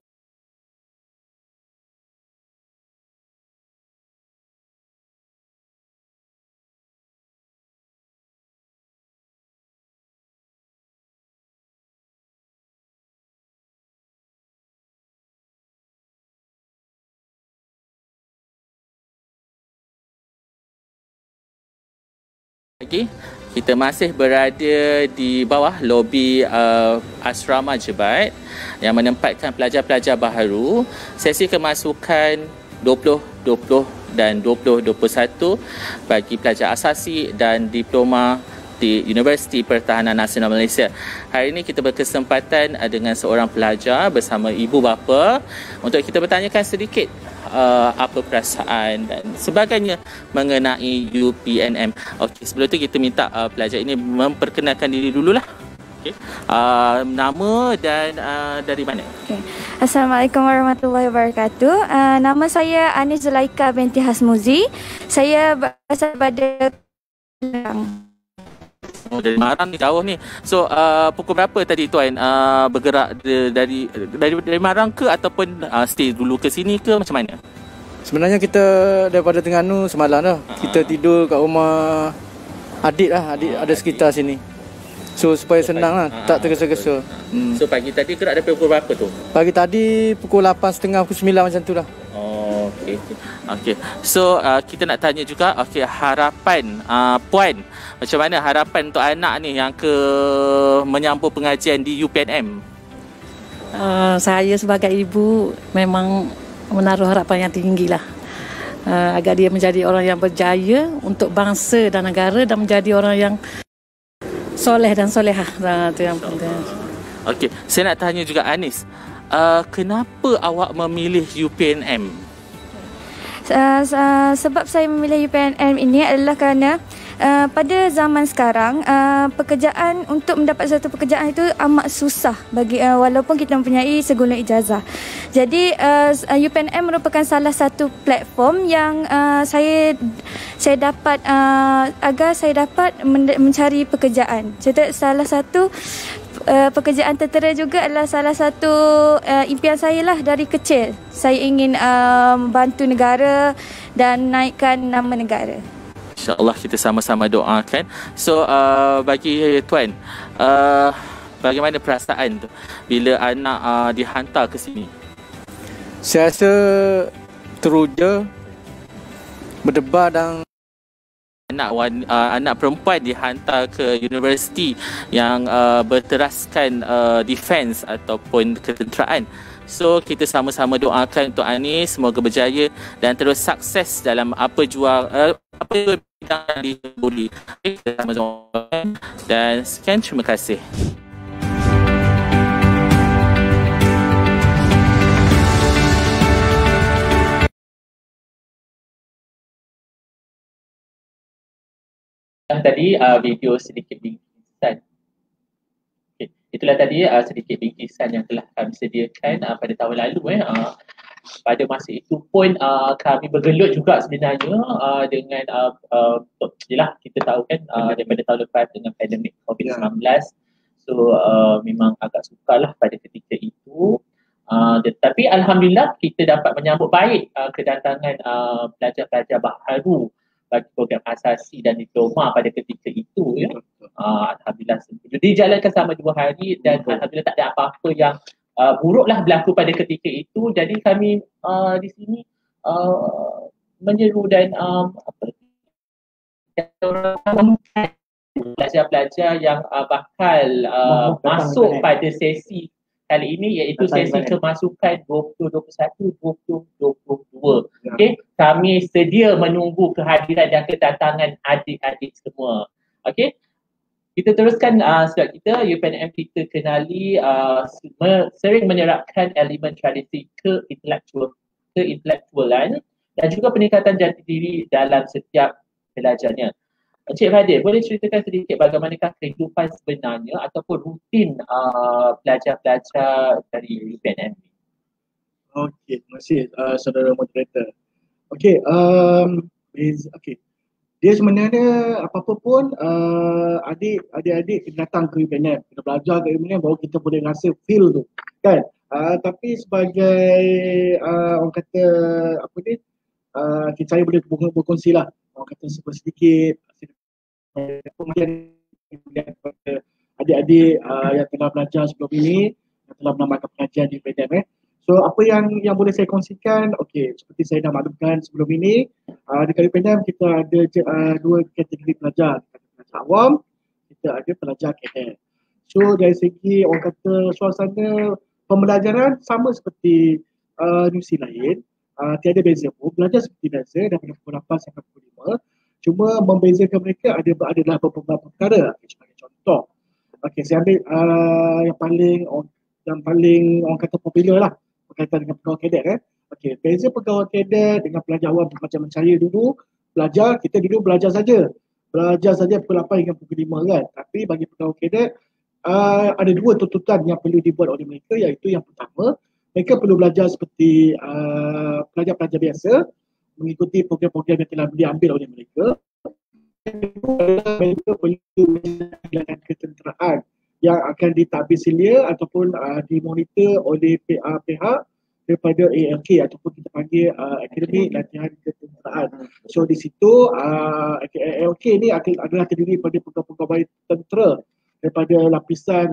Kita masih berada di bawah lobi asrama Jebat yang menempatkan pelajar-pelajar baharu sesi kemasukan 2020 dan 2021 bagi pelajar asasi dan diploma di Universiti Pertahanan Nasional Malaysia. Hari ini kita berkesempatan dengan seorang pelajar bersama ibu bapa untuk kita bertanyakan sedikit apa perasaan dan sebagainya mengenai UPNM. Okey, sebelum tu kita minta pelajar ini memperkenalkan diri dululah. Okey. Nama dan dari mana? Okay. Assalamualaikum warahmatullahi wabarakatuh. Nama saya Anis Zulaika binti Hasmuzi. Saya berasal daripada dari Marang ni, jauh ni. So pukul berapa tadi tuan bergerak dari Marang ke ataupun stay dulu ke sini ke, macam mana? Sebenarnya kita daripada Terengganu semalam dah. Kita tidur kat rumah adik lah, adik ada sekitar sini. So supaya senang lah, tak tergesa-gesa. So pagi tadi gerak daripada pukul berapa tu? Pagi tadi pukul 8.30, pukul 9 macam tu lah. Okey. So kita nak tanya juga harapan Puan, macam mana harapan untuk anak ni yang menyambung pengajian di UPNM? Saya sebagai ibu memang menaruh harapan yang tinggi lah. Agar dia menjadi orang yang berjaya untuk bangsa dan negara dan menjadi orang yang soleh dan solehah. Itu yang penting. Okey, saya nak tanya juga Anis, kenapa awak memilih UPNM? Sebab saya memilih UPNM ini adalah kerana pada zaman sekarang pekerjaan, untuk mendapat satu pekerjaan itu amat susah bagi walaupun kita mempunyai segulung ijazah. Jadi UPNM merupakan salah satu platform yang saya dapat agar saya dapat mencari pekerjaan. Jadi salah satu pekerjaan tentera juga adalah salah satu impian saya lah dari kecil. Saya ingin bantu negara dan naikkan nama negara. InsyaAllah kita sama-sama doakan. So bagi Tuan, bagaimana perasaan tu bila anak dihantar ke sini? Saya rasa teruja, berdebar dan anak perempuan dihantar ke universiti yang berteraskan defense ataupun ketenteraan. So kita sama-sama doakan untuk Anis semoga berjaya dan terus sukses dalam apa bidang yang dibuli. Kita sama-sama doakan dan sekian, terima kasih. Tadi video sedikit bingkisan. Itulah tadi sedikit bingkisan yang telah kami sediakan pada tahun lalu. Pada masa itu pun kami bergelut juga sebenarnya dengan yelah, kita tahu kan daripada tahun lepas dengan pandemik COVID-19. So memang agak sukarlah pada ketika itu. Tetapi alhamdulillah kita dapat menyambut baik kedatangan pelajar-pelajar baharu bagi program asasi dan diploma pada ketika itu, ya. Alhamdulillah dijalankan selama 2 hari dan alhamdulillah tak ada apa-apa yang buruklah berlaku pada ketika itu. Jadi kami di sini menyeru dan pelajar-pelajar yang bakal masuk pada sesi kali ini, iaitu sesi kemasukan 2021-2022. Okey, kami sedia menunggu kehadiran dan kedatangan adik-adik semua. Okey, kita teruskan slide kita. UPNM kita kenali sering menyerapkan elemen tradisi keintelektualan dan juga peningkatan jati diri dalam setiap pelajarnya. Encik Fadil, boleh ceritakan sedikit bagaimanakah kehidupan sebenarnya ataupun rutin pelajar-pelajar dari UPNM? Okey, terima kasih saudara moderator. Okey, dia sebenarnya apa-apa pun adik-adik kena datang ke UPNM, kena belajar ke UPNM baru kita boleh rasa feel tu, kan? Tapi sebagai orang kata apa ni, saya boleh berkongsi lah, orang kata sedikit kemudian kepada adik-adik yang telah belajar sebelum ini, yang telah menambahkan pengajian di UPNM. So apa yang boleh saya kongsikan, okey, seperti saya dah maklumkan sebelum ini, dekat UPNM kita ada 2 kategori pelajar, pelajar awam, kita ada pelajar kadet. So dari segi orang kata suasana pembelajaran sama seperti universiti lain, tiada beza pun, belajar seperti biasa daripada pukul 8 sampai pukul 5. Cuma membezakan mereka adalah beberapa perkara. Sebagai contoh, okey, saya ambil yang paling orang kata popular lah berkaitan dengan pegawai kadet. Okey, beza pegawai kadet dengan pelajar awam macam saya dulu belajar, kita dulu belajar saja pukul 8 hingga pukul 5 kan. Tapi bagi pegawai kadet ada 2 tuntutan yang perlu dibuat oleh mereka, iaitu yang pertama, mereka perlu belajar seperti pelajar-pelajar biasa, mengikuti program-program yang telah diambil oleh mereka. Mereka perlu menjalankan ketenteraan yang akan ditadbir selia ataupun dimonitor oleh pihak daripada ALK ataupun kita panggil Akademik Latihan Ketenteraan. So di situ ALK ni adalah terdiri daripada pegawai tentera daripada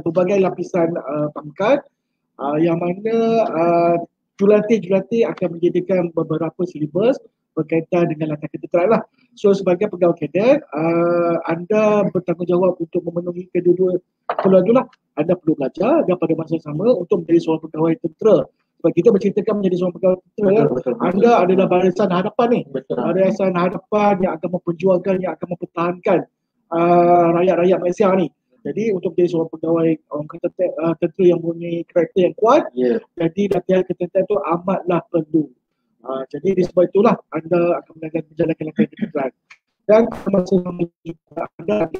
berbagai lapisan pangkat, yang mana jurulatih akan menyediakan beberapa silibus berkaitan dengan latihan ketenteraan lah. So sebagai pegawai kadet, anda bertanggungjawab untuk memenuhi kedua-dua keperluan tu lah. Anda perlu belajar dan pada masa yang sama untuk menjadi seorang pegawai tentera. Sebab kita berceritakan menjadi seorang pegawai tentera, anda adalah barisan hadapan ni. Barisan hadapan yang akan memperjuangkan, yang akan mempertahankan rakyat-rakyat Malaysia ni. Jadi untuk menjadi seorang pegawai tentera yang mempunyai karakter yang kuat, jadi latihan ketenteraan itu amatlah perlu. Jadi disebab itulah anda akan menjalankan latihan ketenteraan. Dan masa anda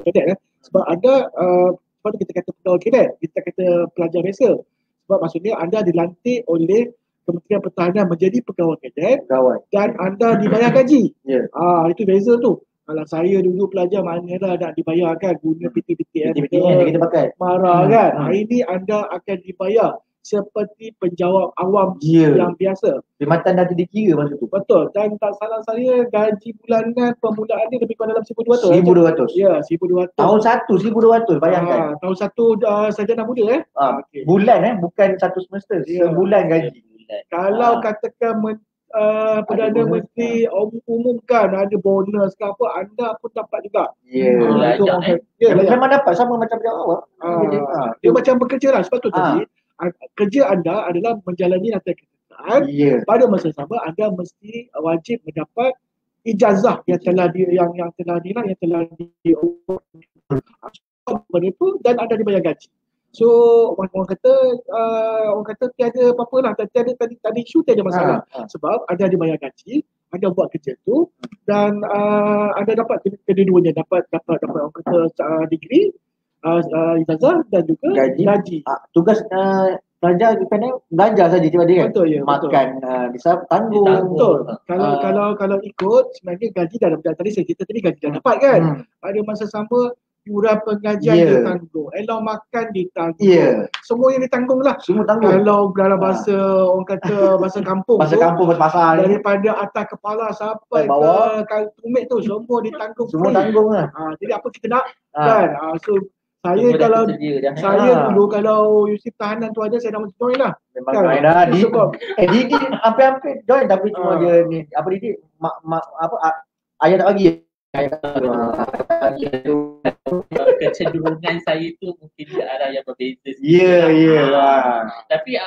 kadet, sebab anda sebab kita kata pegawai kadet, kita kata pelajar biasa. Sebab maksudnya anda dilantik oleh Kementerian Pertahanan menjadi pegawai kadet dan anda dibayar gaji. Itu beza tu. Kalau saya dulu pelajar, manalah nak dibayarkan guna PTPTN kita pakai. Marah kan. Hari ni anda akan dibayar seperti penjawab awam yang biasa. Perkhidmatan dah dikira masa tu. Betul. Dan tak salah saya, gaji bulanan permulaan ni lebih kurang dalam 1,200. 1,200. Ya, 1,200. Tahun 1 1,200, bayangkan. Tahun 1 sarjana muda okay. Bulan bukan satu semester. Sebulan gaji. Kalau katakan Perdana Menteri umumkan ada bonus ke apa, anda pun dapat juga. Memang dapat sama macam yang awak. Dia macam bekerja lah. Sebab tu tadi kerja anda adalah menjalani latihan ketenteraan. Pada masa sama anda mesti wajib mendapat ijazah yang telah itu dan anda dibayar gaji. So orang kata tiada apa-apa lah, tadi isu tiada masalah. Sebab anda dibayar gaji, anda buat kerja tu dan anda dapat kedua-duanya, dapat orang kata degree, ijazah dan juga gaji. Tugas pelajar UPNM belajar saja tiba dia kan. Betul, ya, makan bisa tanggung. Betul. Kalau ikut sebenarnya gaji dah dapat. Tadi saya cerita tadi gaji dah dapat kan. Pada masa sama yuran pengajian ditanggung, elok makan ditanggung, semua yang ditanggung lah. Semua tanggung. Kalau dalam bahasa orang kata bahasa kampung pasal daripada atas kepala sampai ke tumit tu semua ditanggung. Semua tanggung lah. Jadi apa kita nak kan. So saya dulu kalau Yusuf tahanan tu ada, saya dah mesti join lah. Memang join dah. Didi hampir-hampir join tapi cuma dia ni apa Didi ayah tak bagi. Kecenderungan saya tu mungkin ke arah yang berbeza. Tapi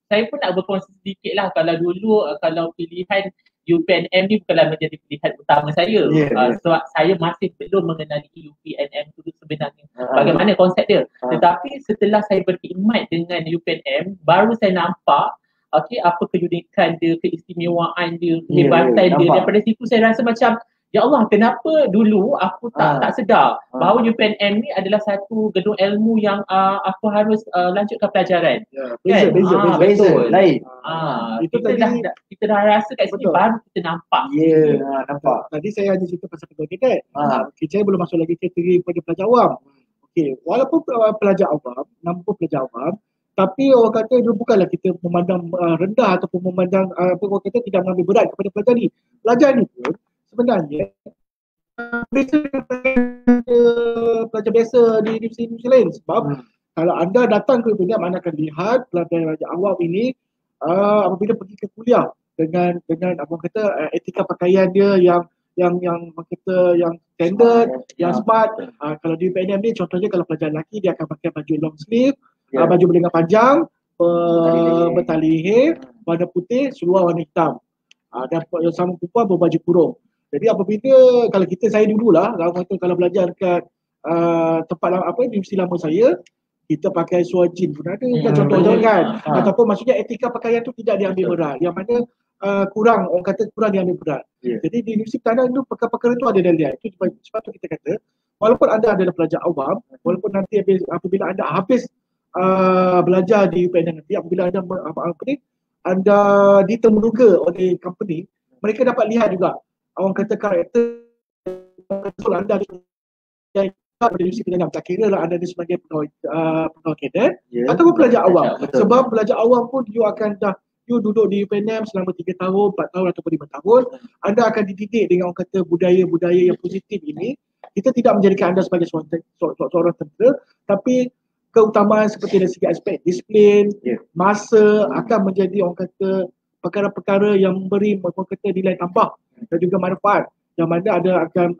saya pun nak berkongsi sedikit lah. Kalau dulu kalau pilihan UPNM ni bukanlah menjadi pilihan utama saya. Sebab saya masih belum mengenali UPNM tu sebenarnya bagaimana konsep dia. Tetapi setelah saya berkhidmat dengan UPNM, baru saya nampak apa keunikan dia, keistimewaan dia, kehebatan dia. Daripada situ saya rasa macam ya Allah, kenapa dulu aku tak sedar bahawa UPNM ni adalah satu gedung ilmu yang aku harus lanjutkan pelajaran. Beza lain. Kita dah rasa kat sini baru kita nampak. Nampak. Tadi saya hanya cerita pasal pegawai kadet. Saya belum masuk lagi kategori pada pelajar awam. Walaupun pelajar awam, tapi orang kata dia bukanlah kita memandang rendah ataupun memandang orang kata tidak mengambil berat kepada pelajar ni. Pelajar ni pun sebenarnya pelajar biasa di universiti lain. Sebab kalau anda datang ke UPNM, anda akan lihat pelajar awam ini apabila pergi ke kuliah dengan apa kata etika pakaian dia yang kita yang standard, yang smart. Kalau di UPNM ni contohnya kalau pelajar lelaki dia akan pakai baju long sleeve, baju berlengan panjang, bertali leher, warna putih, seluar warna hitam. Dan yang sama perempuan berbaju kurung. Jadi apabila kalau saya dululah kalau belajar dekat tempat universiti lama saya, kita pakai seluar jeans pun ada kan contohnya kan. Ataupun maksudnya etika pakaian tu tidak diambil berat. Yang mana kurang diambil berat. Jadi di universiti pertahanan tu perkara-perkara tu ada dilihat. Itu sebab tu kita kata walaupun anda adalah pelajar awam, walaupun nanti apabila anda habis belajar di UPNM nanti, apabila anda ditemuduga oleh company, mereka dapat lihat juga orang kata karakter anda pada universiti pilihan. Tak kira lah anda ni sebagai pegawai kadet ataupun pelajar awam. Sebab pelajar awam pun you duduk di UPNM selama 3 tahun, 4 tahun ataupun 5 tahun, anda akan dididik dengan orang kata budaya-budaya yang positif ini. Kita tidak menjadikan anda sebagai seorang tentera, tapi keutamaan seperti dari segi aspek disiplin, masa akan menjadi orang kata perkara-perkara yang memberi orang kata nilai tambah dan juga manfaat yang mana ada akan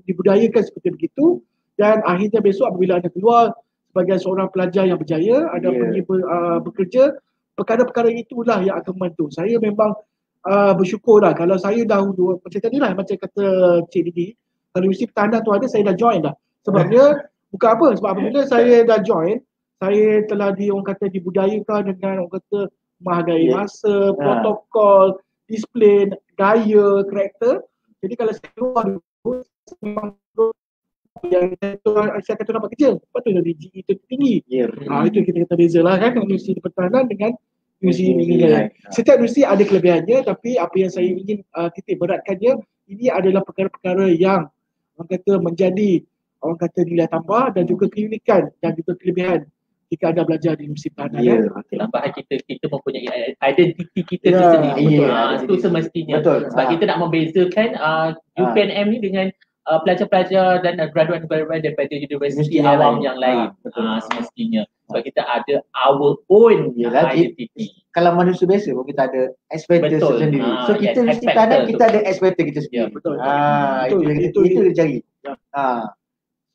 dibudayakan seperti begitu. Dan akhirnya besok apabila anda keluar sebagai seorang pelajar yang berjaya, anda pergi bekerja, perkara-perkara itulah yang akan membantu. Saya memang bersyukur lah kalau saya dahulu, macam tadi lah macam kata Cik Didi, kalau Universiti Pertahanan tu ada, saya dah join dah. Sebabnya bukan apa, sebab apabila saya dah join, saya telah orang kata dibudayakan dengan orang kata menghargai masa, protokol, disiplin, gaya, karakter. Jadi kalau saya keluar dulu, memang yang saya kata dapat kerja, lepas tu dari GE itu tinggi. Itu kita kata beza lah kan, Universiti Pertahanan dengan universiti ini lain. Setiap universiti ada kelebihannya, tapi apa yang saya ingin titik beratkannya, ini adalah perkara-perkara yang orang kata menjadi orang kata nilai tambah dan juga keunikan dan juga kelebihan jika anda belajar di Universiti Pertahanan. Lambat kita mempunyai identiti kita sendiri. Itu semestinya. Sebab kita nak membezakan UPNM ni dengan pelajar-pelajar dan graduan-graduan daripada universiti awam yang lain. Semestinya. Sebab kita ada our own identity. Kalau manusia biasa pun kita ada expected sendiri. So kita mesti Pertahanan kita ada expected kita sendiri. Itu dia cari.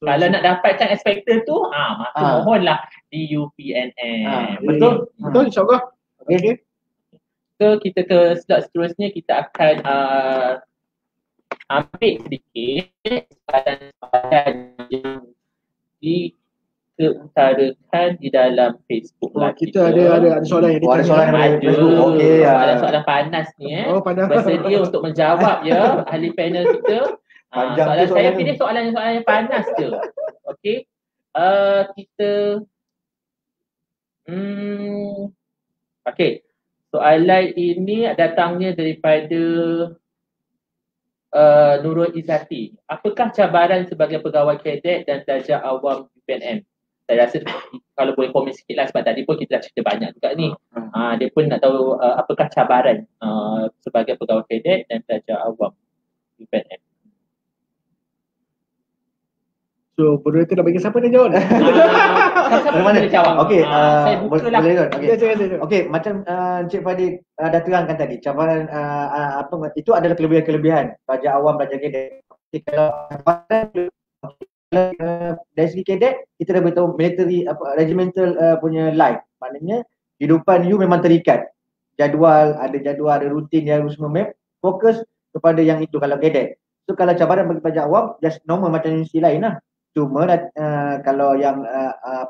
Kalau nak dapatkan expected tu, maka mohonlah di UPNM. Betul? Betul, insyaAllah. Okay. So kita ke slot seterusnya, kita akan ambil sedikit soalan yang dikeutarakan di dalam Facebook lah. Kita ada soalan yang ditanya. Ada soalan panas ni bersedia untuk menjawab ya ahli panel kita. Soalan saya pilih soalan yang panas je. Okey. Kita okey. Soalan ini datangnya daripada Nurul Izzati. Apakah cabaran sebagai pegawai kadet dan pelajar awam UPNM? Saya rasa kalau boleh komen sikit lah, sebab tadi pun kita dah cerita banyak juga ni. Dia pun nak tahu apakah cabaran sebagai pegawai kadet dan pelajar awam UPNM. So, moderator nak bagi siapa nak jawab? Siapa mana dia jawab? Okey, saya buka lah. Okey, macam Encik Fadil dah terangkan tadi, cabaran itu adalah kelebihan-kelebihan pelajar awam, pelajar kadet. Kalau dari segi kadet, kita dah beritahu military regimental punya life. Maknanya kehidupan you memang terikat. Ada rutin yang harus memap, fokus kepada yang itu kalau kadet. So kalau cabaran bagi pelajar awam, just normal macam universiti lain lah. Cuma kalau yang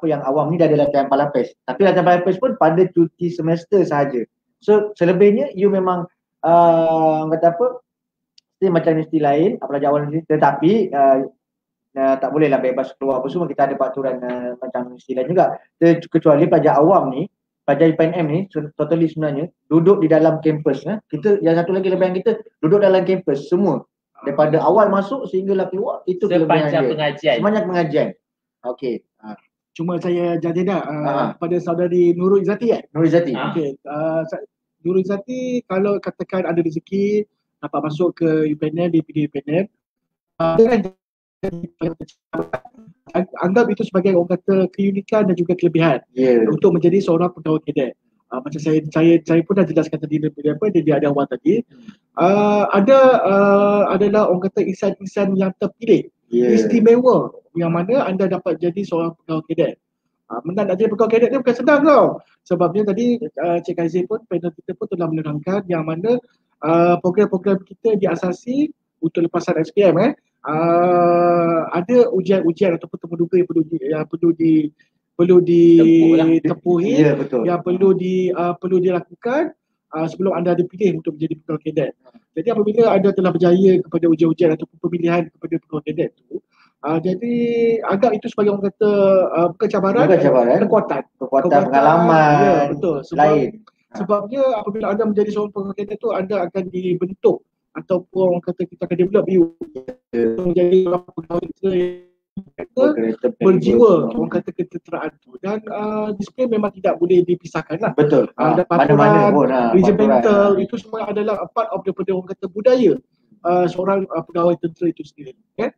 yang awam ni dah ada latihan palapes. Tapi latihan palapes pun pada cuti semester sahaja. So selebihnya you memang kata apa, mesti macam universiti lain, pelajar awam ni, tetapi tak boleh lah bebas keluar apa semua. Kita ada peraturan macam universiti lain juga. Kecuali pelajar awam ni, pelajar UPNM ni totally sebenarnya duduk di dalam kampus. Kita yang satu lagi lebihan kita duduk dalam kampus semua. Daripada awal masuk sehinggalah keluar, itu sepanjang pengajian. Sepanjang pengajian. Okey. Cuma saya jadilah pada saudari Nurul Izzati Nurul Izzati. Okey. Nurul Izzati, kalau katakan ada rezeki dapat masuk ke UPNM, dipilih UPNM, anggap itu sebagai orang kata keunikan dan juga kelebihan untuk menjadi seorang pegawai kadet. Macam saya pun dah jelaskan tadi dia ada awal tadi. Adalah orang kata insan-insan yang terpilih, istimewa, yang mana anda dapat jadi seorang pegawai kadet. Nak jadi pegawai kadet ni bukan senang tau. Sebabnya tadi Cik Kazim pun, panel kita pun telah menerangkan yang mana program-program kita diasasi untuk lepasan SPM. Ada ujian-ujian ataupun temuduga yang perlu ditempuhi, yang perlu dilakukan sebelum anda dipilih untuk menjadi pegawai kadet. Jadi apabila anda telah berjaya kepada ujian-ujian ataupun pemilihan kepada pegawai kadet tu, jadi anggap itu sebagai orang kata bukan cabaran, kekuatan pengalaman lain. Sebabnya apabila anda menjadi seorang pegawai kadet tu, anda akan dibentuk ataupun orang kata kita akan develop you menjadi orang pegawai berjiwa orang kata ketenteraan tu, dan disiplin memang tidak boleh dipisahkan lah. Betul. Ada paturan, regimental, itu semua adalah part of daripada orang kata budaya seorang pegawai tentera itu sendiri. Okay?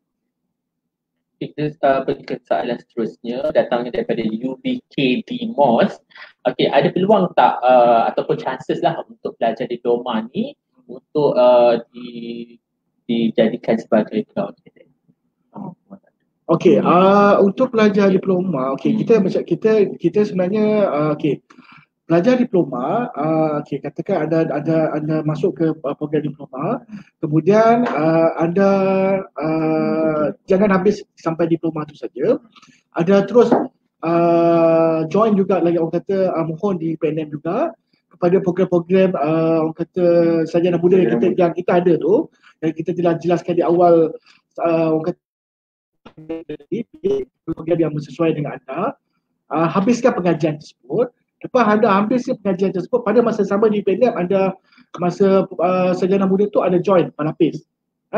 Kita pergi ke soalan seterusnya, datangnya daripada UBKD MOS. Okey, ada peluang tak ataupun chances lah untuk pelajar diploma ni untuk dijadikan sebagai pegawai kadet? Okey, untuk pelajar diploma, okey, kita sebenarnya okey, pelajar diploma, okey, katakan anda masuk ke program diploma, kemudian anda jangan habis sampai diploma tu saja, ada terus join juga lagi, orang kata mohon di PNM juga kepada program-program orang kata sarjana muda yang kita ada tu, yang kita jelaskan di awal, orang kata program yang sesuai dengan anda, habiskan pengajian tersebut. Lepas anda habiskan pengajian tersebut, pada masa sama di PNM anda masa sarjana muda tu ada join pelapis.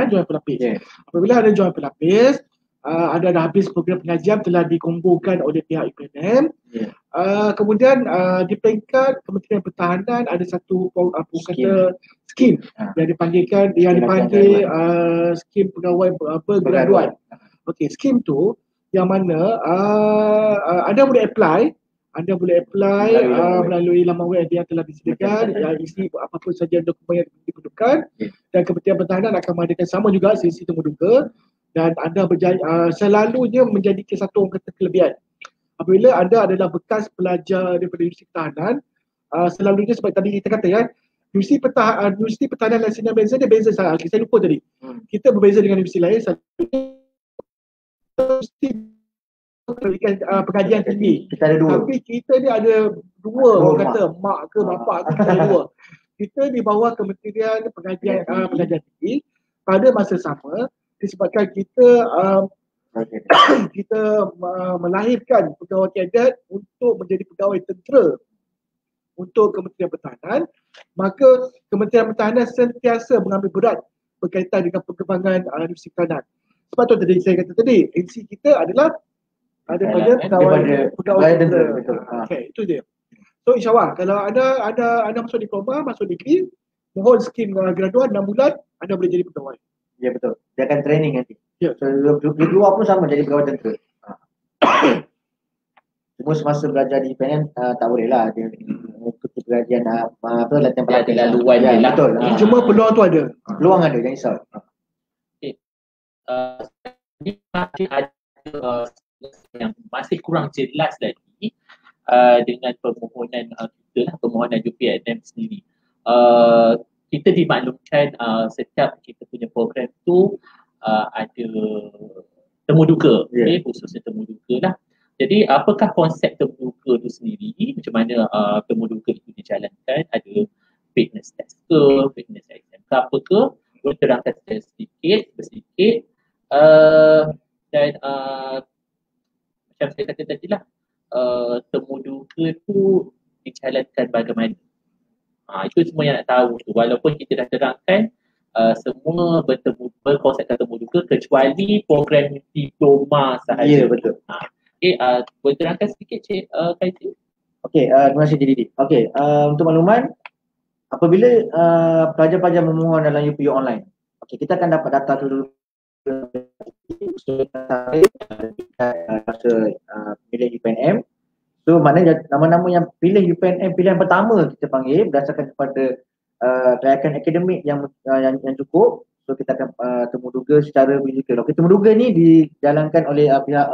Join pelapis. Yeah. Apabila ada join pelapis, anda dah habis program pengajian telah dikumpulkan oleh pihak UPNM. Yeah. Kemudian di peringkat Kementerian Pertahanan ada satu skim yang dipanggil skim pegawai bergraduan. Okey, skim tu yang mana anda boleh apply melalui laman web yang telah disediakan, isi apa-apa saja dokumen yang diperlukan, dan Kementerian Pertahanan akan mengadakan sama juga sesi temu duga, dan anda selalunya menjadi satu orang kata kelebihan. Apabila anda adalah bekas pelajar daripada Universiti Pertahanan, selalunya sebab tadi kita kata Universiti Pertahanan dan Sdn Bhd dia beza sangat. Saya lupa tadi. Kita berbeza dengan universiti lain, pengajian tinggi. Kita ada dua. Tapi kita ni ada dua, orang kata mak ke bapak ke, kita ada dua. Kita di bawah Kementerian Pengajian Tinggi pada masa sama, disebabkan kita melahirkan pegawai kadet untuk menjadi pegawai tentera untuk Kementerian Pertahanan, maka Kementerian Pertahanan sentiasa mengambil berat berkaitan dengan perkembangan Universiti Pertahanan. Sebab tu tadi saya kata tadi, NC kita adalah pada pegawai tentera. Okay, itu dia. So insyaAllah kalau anda masuk diploma, masuk degree, mohon skim graduan 6 bulan, anda boleh jadi pegawai. Ya betul. Dia akan training nanti. Ya. So di luar pun sama jadi pegawai tentera. Cuma semasa belajar di PNM tak boleh lah dia ikuti pengajian latihan pelatihan laluan lah. Betul. Cuma peluang tu ada. Peluang ada, jangan risau. Ini masih ada yang masih kurang jelas lagi dengan permohonan kita lah, permohonan UPNM sendiri. Kita dimaklumkan setiap kita punya program tu ada temu duga, khususnya temu duga lah. Jadi apakah konsep temu duga tu sendiri, macam mana temu duga itu dijalankan, ada fitness test ke, fitness exam ke apa ke, boleh terangkan sedikit dan macam saya kata tadi lah, temu duga tu dijalankan bagaimana. Itu semua yang nak tahu tu, walaupun kita dah terangkan semua berkonsepkan temu duga kecuali program diploma sahaja. Ya, betul. Boleh terangkan sedikit Cik Kaizi? Okey, terima kasih Cik Didi. Okey, untuk makluman, apabila pelajar-pelajar memohon dalam UPU online, okey, kita akan dapat data dulu. Pilih UPNM. So maknanya nama-nama yang pilih UPNM pilihan pertama kita panggil berdasarkan kepada kelayakan akademik yang cukup. So kita akan temu duga secara fizikal. Okey, temu duga ni dijalankan oleh pihak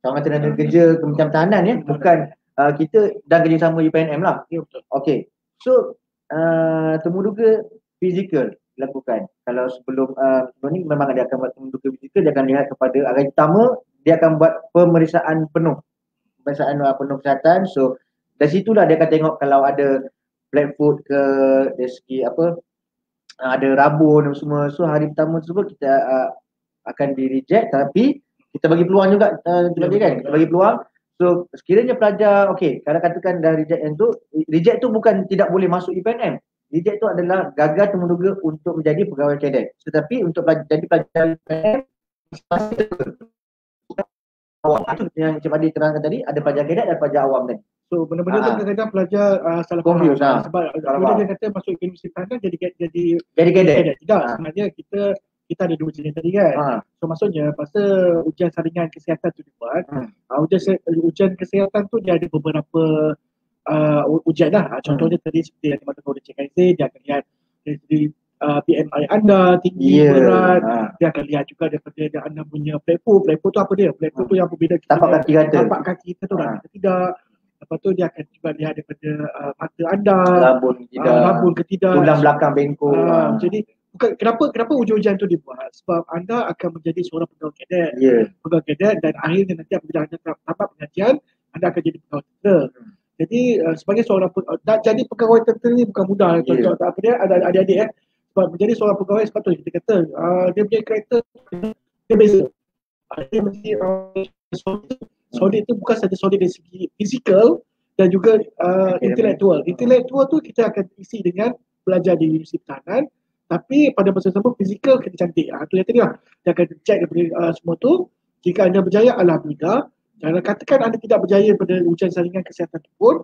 Kawasan Tenaga Kerja Kementerian Pertahanan ya, bukan kita dan kerjasama UPNM lah. Okey. So temu duga fizikal dilakukan. Kalau sebelum ni memang dia akan buat temu duga fizikal, dia akan lihat kepada hari pertama dia akan buat pemeriksaan penuh kesihatan. So dari situlah dia akan tengok kalau ada flat foot ke, dari segi ada rabun dan semua. So hari pertama tersebut kita akan di reject, tapi kita bagi peluang juga kita bagi peluang. So sekiranya pelajar kalau katakan dah reject tu bukan tidak boleh masuk UPNM. Reject tu adalah gagal temu duga untuk menjadi pegawai kadet. Tetapi untuk jadi pelajar UPNM awam. Itu yang Encik Fadil terangkan tadi, ada pelajar kadet dan pelajar awam tadi. So benda-benda tu kadang-kadang pelajar salah Confused, faham. Sebab bila dia kata masuk universiti tahanan jadi kadet. Tidak, sebenarnya kita ada 2 jenis tadi kan. So maksudnya masa ujian saringan kesihatan tu dibuat, ujian kesihatan tu dia ada beberapa ujian lah. Contohnya tadi seperti yang dimaksud oleh Cik Aizin, dia akan lihat dari BMI anda, tinggi, berat. Dia akan lihat juga daripada anda punya plepo tu apa dia? Plepo tu yang berbeza tapak kaki kita tu atau tidak. Lepas tu dia akan juga lihat daripada mata anda, rabun ke tidak, tulang belakang bengkok. Jadi kenapa ujian-ujian tu dibuat? Sebab anda akan menjadi seorang pegawai kadet. Pegawai kadet dan akhirnya nanti apabila anda tamat pengajian, anda akan jadi pegawai tentera. Jadi sebagai seorang jadi pegawai tentera ni bukan mudah. Contoh apa dia ada adik-adik sebab menjadi seorang pegawai sebab tu kita kata dia punya karakter dia beza. Dia mesti solid tu bukan saja solid dari segi fizikal dan juga intelektual. Intelektual tu kita akan isi dengan belajar di Universiti Pertahanan, tapi pada masa sama fizikal kita cantik. Tu yang tadi lah. Dia akan check daripada semua tu. Jika anda berjaya, alhamdulillah. Jangan katakan anda tidak berjaya pada ujian saringan kesihatan tu pun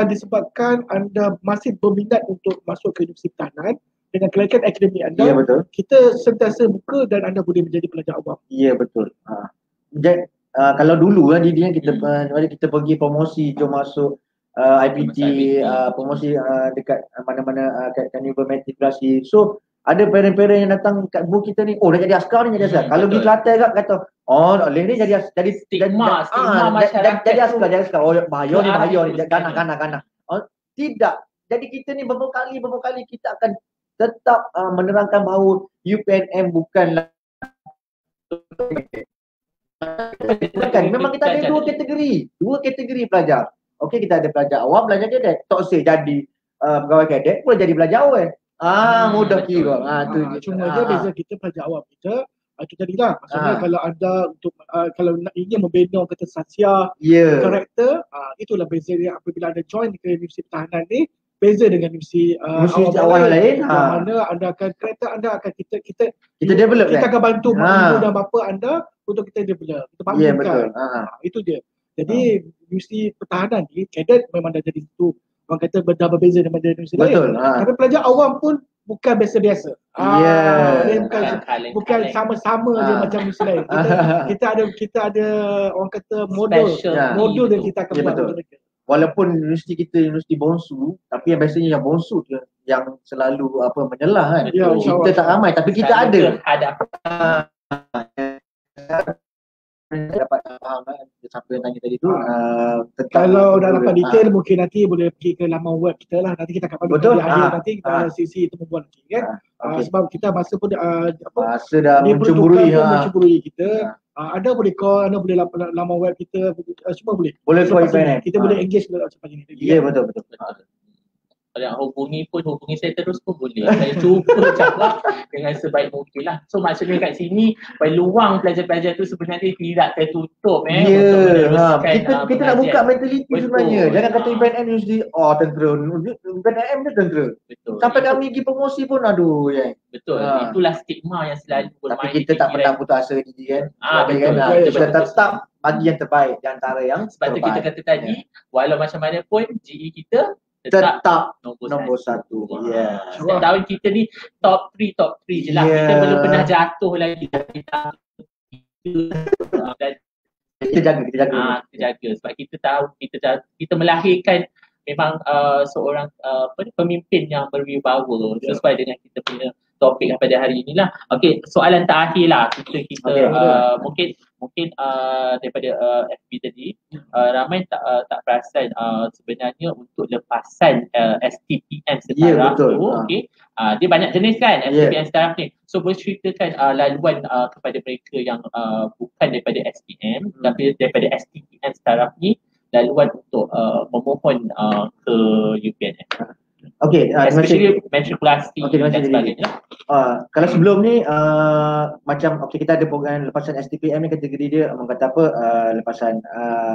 disebabkan anda masih berminat untuk masuk ke Universiti Pertahanan dengan kelayakan akademik anda. Ya, betul. Kita sentiasa buka dan anda boleh menjadi pelajar awam. Ya, betul. Kalau dulu Didian kita pergi promosi, jom masuk IPT, promosi dekat mana-mana kat Carnival Matrikulasi. So ada parent-parent yang datang kat guru kita ni, dah jadi askar ni, jadi askar. Kalau pergi Kelantan kata, Leh ni jadi stigma masyarakat. Jadi askar. Bahaya ni, ganas. Tidak. Jadi kita ni beberapa kali kita akan tetap menerangkan bahawa UPNM bukanlah memang kita ada dua kategori pelajar. Okey, kita ada pelajar awam, pelajar kadet. Tak usah jadi pegawai kadet, boleh jadi pelajar awam. Mudah kira. Cuma je beza kita pelajar awam kita itu tadilah. Maksudnya kalau anda untuk kalau nak ingin membina kata sasia, karakter, itulah beza dia apabila anda join ke Universiti Pertahanan ni. Beza dengan universiti awal lain, mana anda akan karakter anda akan kita develop, kita akan bantu ibu dan bapa anda untuk kita develop, kita bangunkan. Itu dia. Jadi universiti pertahanan ni kadet memang dah jadi itu orang kata berbeza daripada universiti lain. Tapi pelajar awam pun bukan biasa-biasa. Bukan sama-sama dia macam universiti lain. Kita ada orang kata modul yang kita akan buat untuk mereka. Walaupun universiti kita universiti bonsu, tapi yang biasanya yang bonsu yang selalu menyelah kan. Kita tak ramai tapi kita ada. Dapat faham siapa yang tanya tadi tu. Kalau dah dapat detail mungkin nanti boleh pergi ke laman web kita lah. Nanti kita akan bagi di akhir nanti kita sisi temubuan nanti kan. Sebab kita masa pun masa dah mencemburui kita. Anda boleh call, anda boleh laman web kita, semua boleh. Boleh call internet. Kita boleh engage selepas ini. Ya, betul. Kalau yang hubungi saya terus pun boleh. Saya cuba jawab dengan sebaik mungkin lah. So maksudnya kat sini peluang pelajar-pelajar tu sebenarnya tidak tertutup kita nak buka mentaliti sebenarnya. Jangan kata UPNM universiti tentera. UPNM dia tentera. Betul. Sampai kami pergi promosi pun betul. Itulah stigma yang selalu bermain. Tapi kita tak pernah putus asa kan. Betul. Kita tetap bagi yang terbaik di antara yang sebab tu kita kata tadi walau macam mana pun GE kita tetap nombor satu. Setiap tahun kita ni top 3 je lah. Kita belum pernah jatuh lagi. Kita jaga. Sebab kita tahu kita melahirkan memang seorang pemimpin yang berwibawa sesuai dengan kita punya topik pada hari inilah. Okey, soalan terakhir lah kita mungkin daripada FB tadi ramai tak perasan sebenarnya untuk lepasan STPM setaraf tu. Okey, dia banyak jenis kan STPM setaraf ni. So boleh ceritakan laluan kepada mereka yang bukan daripada SPM tapi daripada STPM setaraf ni, laluan untuk memohon ke UPNM. Okey, especially matrikulasi dan sebagainya. Kalau sebelum ni macam kita ada program lepasan STPM ni, kategori dia orang kata lepasan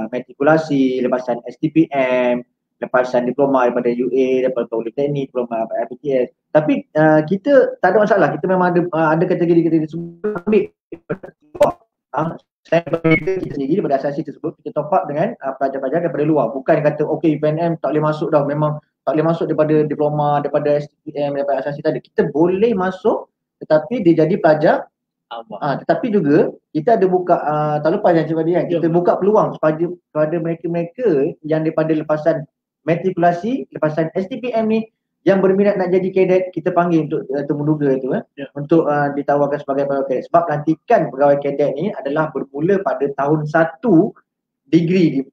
matrikulasi, lepasan STPM, lepasan diploma daripada UA, daripada Politeknik, diploma IPTS. Tapi kita tak ada masalah, kita memang ada kategori semua ambil Selain daripada kita sendiri daripada asasi tersebut, kita top up dengan pelajar-pelajar daripada luar. Bukan kata okey UPNM tak boleh masuk dah, memang tak boleh masuk daripada diploma, daripada STPM, daripada asasi tadi. Kita boleh masuk tetapi dia jadi pelajar. Tetapi juga kita ada buka, tak lupa yang Cik Fadi kan, kita buka peluang kepada mereka-mereka yang daripada lepasan matrikulasi, lepasan STPM ni yang berminat nak jadi kadet, kita panggil untuk temuduga itu untuk ditawarkan sebagai pegawai kadet. Sebab pelantikan pegawai kadet ni adalah bermula pada tahun 1 degree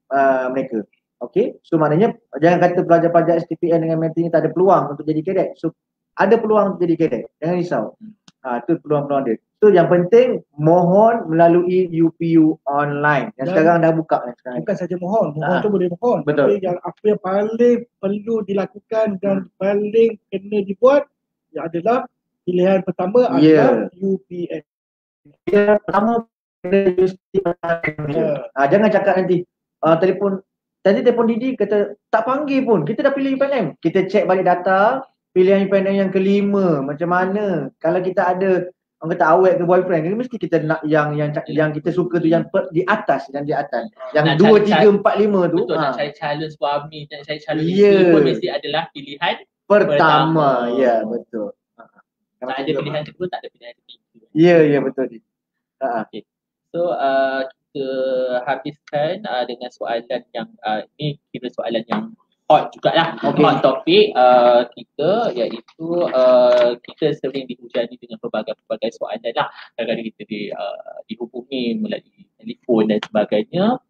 mereka. Okey, so maknanya jangan kata pelajar-pelajar STPM dengan matrik ni tak ada peluang untuk jadi kadet. So ada peluang untuk jadi kadet, jangan risau. Itu peluang-peluang dia. So yang penting mohon melalui UPU online yang sekarang dah buka sekarang. Bukan saja mohon tu boleh mohon. Betul. Tapi yang apa yang paling perlu dilakukan dan paling kena dibuat adalah pilihan pertama adalah UPN. Pilihan pertama universiti. Jangan cakap nanti telefon Didi kata tak panggil pun, kita dah pilih UPNM. Kita cek balik data pilihan UPNM yang kelima macam mana. Kalau kita ada orang kata awet ke boyfriend, mesti kita nak yang kita suka tu yang di atas, yang 2, 3, 4, 5 tu. Betul, nak cari calon suami, nak cari calon isteri pun mesti adalah pilihan pertama. Ya, betul. Tak ada pilihan kedua, tak ada pilihan ketiga. Ya, betul. Okay. So kita habiskan dengan soalan yang ni kira soalan yang hot jugalah. Hot topik kita iaitu kita sering dihujani dengan pelbagai soalan lah. Kadang-kadang kita dihubungi melalui telefon dan sebagainya.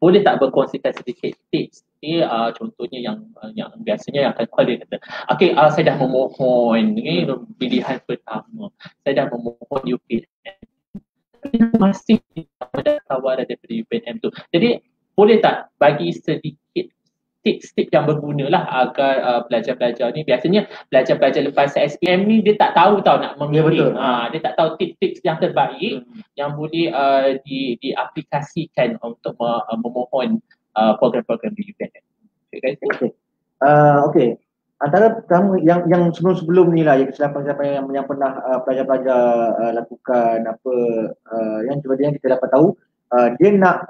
Boleh tak berkongsikan sedikit tips? Contohnya yang biasanya yang akan call dia kata, okay, saya dah memohon pilihan pertama, saya dah memohon UPNM, masih ada tawaran daripada UPNM tu. Jadi boleh tak bagi sedikit tips-tips yang berguna lah agar pelajar-pelajar ni, biasanya pelajar-pelajar lepas SPM ni dia tak tahu nak memilih. Dia tak tahu tips-tips yang terbaik yang boleh diaplikasikan untuk memohon program-program di UPNM. Okay. Antara pertama yang sebelum ni lah, kesilapan-kesilapan yang pernah pelajar-pelajar lakukan yang sebenarnya kita dapat tahu,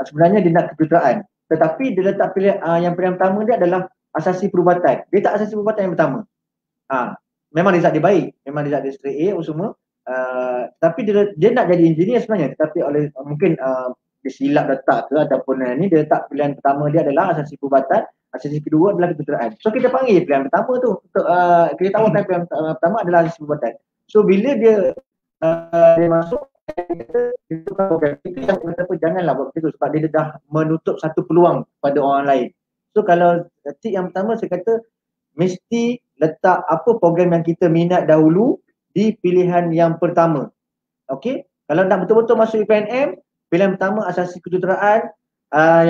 sebenarnya dia nak kejuruteraan, tetapi dia letak yang pilihan pertama dia adalah asasi perubatan. Dia tak asasi perubatan yang pertama. Memang result dia baik, memang result dia straight A semua, tapi dia nak jadi engineer sebenarnya, tetapi mungkin dia silap letak ke ataupun ni, dia letak pilihan pertama dia adalah asasi perubatan, asasi kedua adalah kejuruteraan. So kita panggil pilihan pertama tu untuk kita tawarkan pilihan pertama adalah asasi perubatan. So bila dia masuk, itu janganlah buat begitu sebab dia dah menutup satu peluang pada orang lain. So kalau tip yang pertama saya kata mesti letak apa program yang kita minat dahulu di pilihan yang pertama. Okey, kalau nak betul-betul masuk UPNM, pilihan pertama asasi kejuruteraan,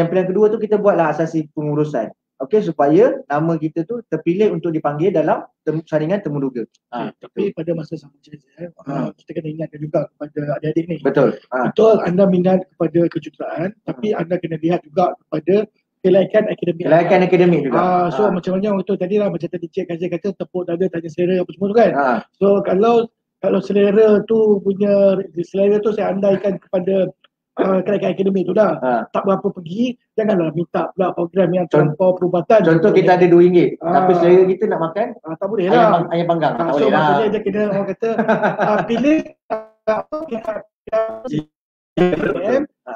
yang pilihan kedua tu kita buatlah asasi pengurusan. Okey, supaya nama kita tu terpilih untuk dipanggil dalam saringan temuduga. Tapi pada masa sama kita kena ingatkan juga kepada adik-adik ni. Betul. Betul anda minat kepada kejuruteraan, tapi anda kena lihat juga kepada kelaikan akademik. Kelaikan akademik juga. So macam mana waktu tadi lah, macam tadi Cik Kazir kata tepuk dada tanya selera apa semua tu kan. So kalau selera tu saya andaikan kepada kelaikan akademik tu dah tak berapa pergi, janganlah minta pula program yang terlampau perubatan. Contoh kita ada RM2 tapi selera kita nak makan tak boleh lah ayam panggang, tak so boleh lah. maksudnya dia kena orang kata pilih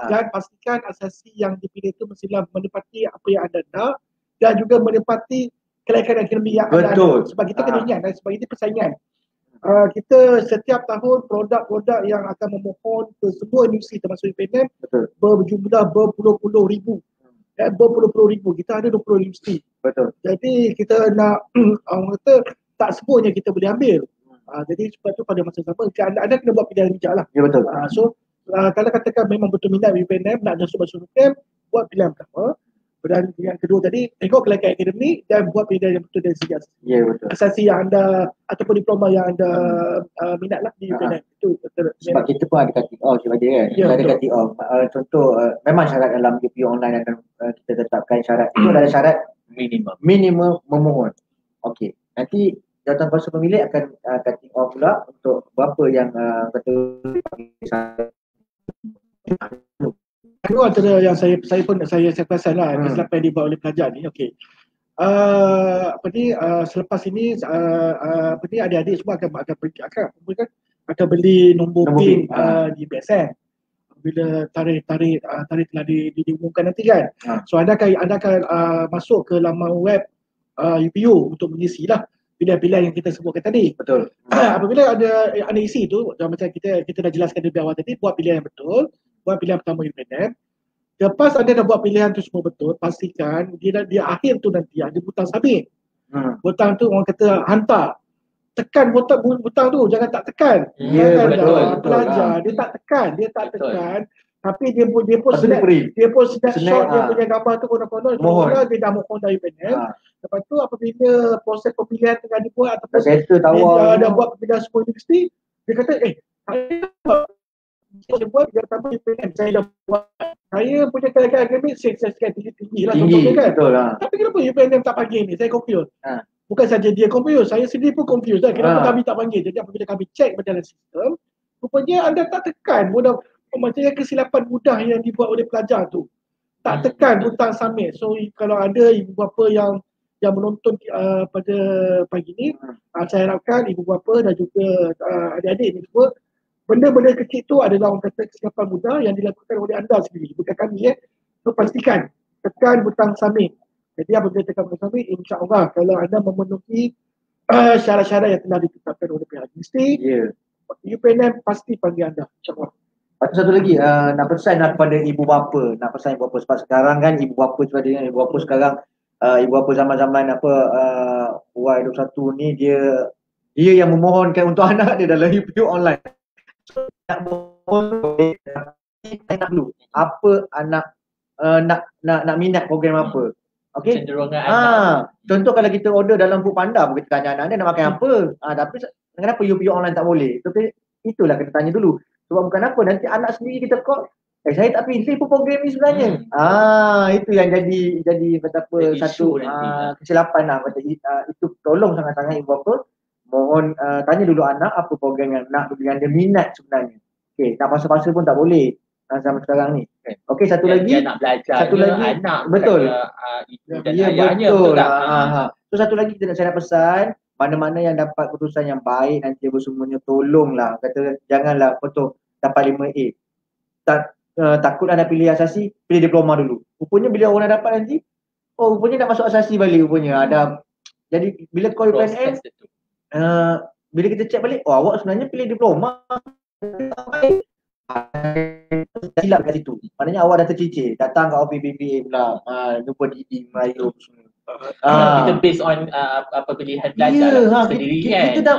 dan pastikan asasi yang dipilih itu mestilah menepati apa yang anda nak dan juga menepati kelaikan akademik yang anda ada. Sebab kita kena ingat, sebab ini persaingan. Kita setiap tahun produk-produk yang akan memohon ke semua universiti termasuk UPNM berjumlah berpuluh-puluh ribu. Berpuluh-puluh ribu. Kita ada 20 universiti. Betul. Jadi kita nak orang kata tak semuanya kita boleh ambil. Jadi sebab tu pada masa sama anda kena buat pilihan bijak lah. Ya betul. So kalau katakan memang betul minat UPNM nak masuk UPNM, buat pilihan pertama. Dan yang kedua tadi, tengok kelaikan akademik dan buat pilihan yang betul dari segi asasi. Ya betul. Asasi yang anda ataupun diploma yang anda minat lah di UPNM. Itu betul. Sebab kita pun ada cut off sebab dia kan. Ya, ada cut off. Contoh memang syarat dalam UPU online akan kita tetapkan syarat. Itu adalah syarat minimum memohon. Okey. Nanti jawatan kuasa pemilik akan cutting off pula untuk berapa yang betul Itu antara yang saya perasan lah kesilapan yang dibuat oleh pelajar ni. Okey. Selepas ini adik-adik semua akan beli nombor PIN di PSN bila tarikh telah diumumkan nanti kan. So anda akan masuk ke laman web UPU untuk mengisi lah pilihan-pilihan yang kita sebutkan tadi. Betul. Apabila ada isi tu, macam kita dah jelaskan di awal tadi, buat pilihan yang betul, buat pilihan pertama independen. Lepas anda dah buat pilihan tu semua betul, pastikan dia akhir tu nanti ada butang submit. Butang tu orang kata hantar. Tekan butang tu, jangan tak tekan. Ya, betul. Pelajar dia tak tekan. Tapi dia pun snapshot dia punya gambar tu konon-konon dia dah mohon dari UPNM. Lepas tu apabila proses pemilihan tengah dibuat ataupun dia dah buat pemilihan semua universiti, dia kata saya buat dia tambah UPNM, saya dah buat. Saya punya kadang-kadang akademik saya tinggi lah contohnya kan. Tapi kenapa UPNM tak panggil ni? Saya confused. Bukan saja dia confused, saya sendiri pun confused lah. Kenapa kami tak panggil? Jadi apabila kami cek dalam sistem, rupanya anda tak tekan macamnya kesilapan mudah yang dibuat oleh pelajar tu. Tak tekan butang submit. So kalau ada ibu bapa yang menonton pada pagi ni, saya harapkan ibu bapa dan juga adik-adik ni semua, benda-benda kecil tu adalah orang kata kesilapan mudah yang dilakukan oleh anda sendiri, bukan kami. So pastikan tekan butang submit. Jadi apabila tekan butang submit, insya-Allah kalau anda memenuhi syarat-syarat yang telah ditetapkan oleh pihak universiti, UPNM pasti panggil anda, insya-Allah. Satu lagi nak pesan kepada ibu bapa, sebab sekarang kan ibu bapa sekarang ibu bapa zaman-zaman Y21 ni dia yang memohonkan untuk anak dia dalam UPU online. So, nak mohon nak dulu apa anak nak minat program apa. Okey. Contoh kalau kita order dalam Foodpanda pun kita tanya anak dia nak makan apa. Tapi kenapa UPU online tak boleh? Tapi itulah kita tanya dulu. Sebab bukan apa, nanti anak sendiri kita call, saya tak pilih pun program ni sebenarnya. Itu yang jadi betapa satu kesilapan lah. Itu tolong sangat-sangat ibu bapa. Mohon tanya dulu anak apa program yang yang dia minat sebenarnya. Okey, tak pasal-pasal pun tak boleh zaman sekarang ni. Okey, satu lagi. Dia nak belajar, anak betul. Ibu dan ayahnya, betul tak? So satu lagi saya nak pesan, mana-mana yang dapat keputusan yang baik nanti semuanya tolonglah, kata janganlah dapat 5A. Takutlah nak pilih asasi, pilih diploma dulu. Rupanya bila orang dapat nanti, rupanya nak masuk asasi balik rupanya. Jadi bila call UPNM, bila kita check balik, awak sebenarnya pilih diploma. Silap kat situ. Maknanya awak dah tercicir, datang kat OPBBA pula, jumpa Didi, Melayu semua. Kita based on pilihan belajar sendiri kan. Kita dah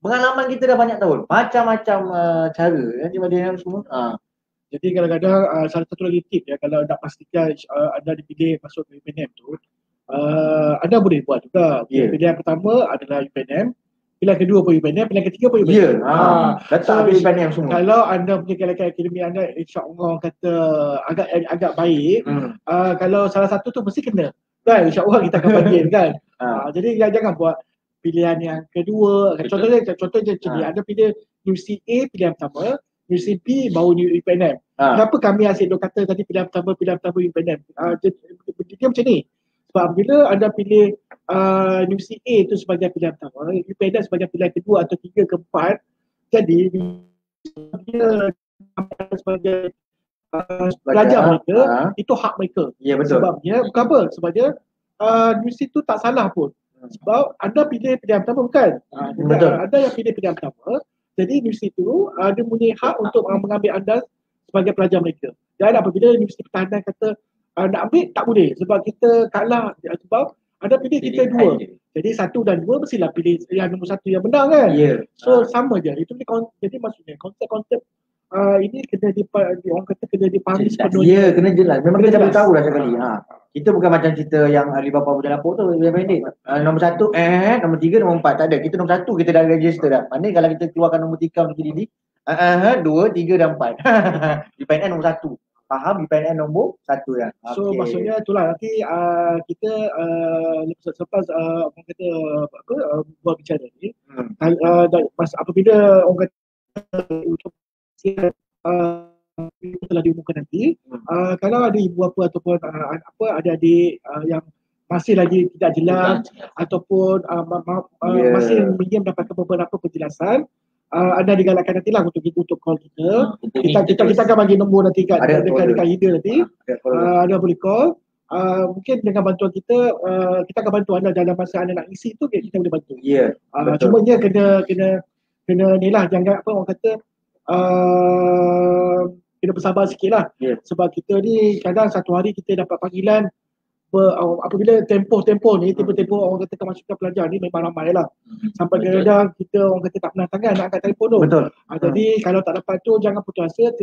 pengalaman kita dah banyak tahun. Macam-macam cara dia semua. Jadi kadang-kadang salah satu lagi tip kalau nak pastikan anda dipilih masuk ke UPNM tu, anda boleh buat juga. Pilihan pertama adalah UPNM, pilihan kedua pun UPNM, pilihan ketiga pun UPNM. Letak habis UPNM semua. Kalau anda punya kelahiran akademik anda insya-Allah kata agak baik, kalau salah satu tu mesti kena. Kan insya-Allah kita akan panggil kan. Jadi jangan buat pilihan yang kedua. Contohnya ada pilih universiti A pilihan pertama, universiti B baru UPNM. Kenapa kami asyik duk kata tadi pilihan pertama UPNM? Dia macam ni. Sebab bila anda pilih universiti A tu sebagai pilihan pertama, UPNM sebagai pilihan kedua atau tiga, keempat, jadi dia sebagai pelajar mereka, itu hak mereka. Ya, betul. Sebabnya, bukan apa, sebabnya universiti tu tak salah pun. Sebab anda pilih pilihan pertama bukan? Betul. Anda yang pilih pilihan pertama, jadi universiti tu ada punya hak untuk mengambil anda sebagai pelajar mereka. Dan apabila universiti pertahanan kata nak ambil, tak boleh. Sebab kita kalah, sebab anda pilih kita dua. Jadi 1 dan 2 mestilah pilih yang nombor 1 yang benar kan? So sama je. Itu jadi maksudnya konsep-konsep ini kena orang kata kena dipahami sepenuhnya. Ya, kena jelas. Memang kita dah beritahu dah sekali. Kita bukan macam cerita yang ahli bapa punya lapor tu yang pendek. Nombor 1, nombor 3, nombor 4 tak ada. Kita nombor 1 kita dah register dah. Maknanya kalau kita keluarkan nombor 3 untuk Didi, 2, 3 dan 4. UPNM nombor 1. Faham UPNM nombor 1 ya. So maksudnya itulah nanti kita selepas orang kata buat bicara ni, apabila orang kata untuk telah diumumkan nanti. Kalau ada ibu bapa ataupun adik-adik yang masih lagi tidak jelas ataupun masih ingin mendapatkan beberapa penjelasan, anda digalakkan nantilah untuk call kita. Kita akan bagi nombor nanti dekat Hida nanti. Anda boleh call. Mungkin dengan bantuan kita akan bantu anda dalam masa anda nak isi tu, kita boleh bantu. Ya, betul. Cumanya kena ni lah, jangan orang kata kena bersabar sikit lah. Sebab kita ni kadang satu hari kita dapat panggilan apabila tempoh ni, tempoh orang kata kemasukan pelajar ni memang ramai lah. Sampai kadang-kadang kita orang kata tak pernah tangan nak angkat telefon tu. Betul. Jadi kalau tak dapat tu, jangan putus asa,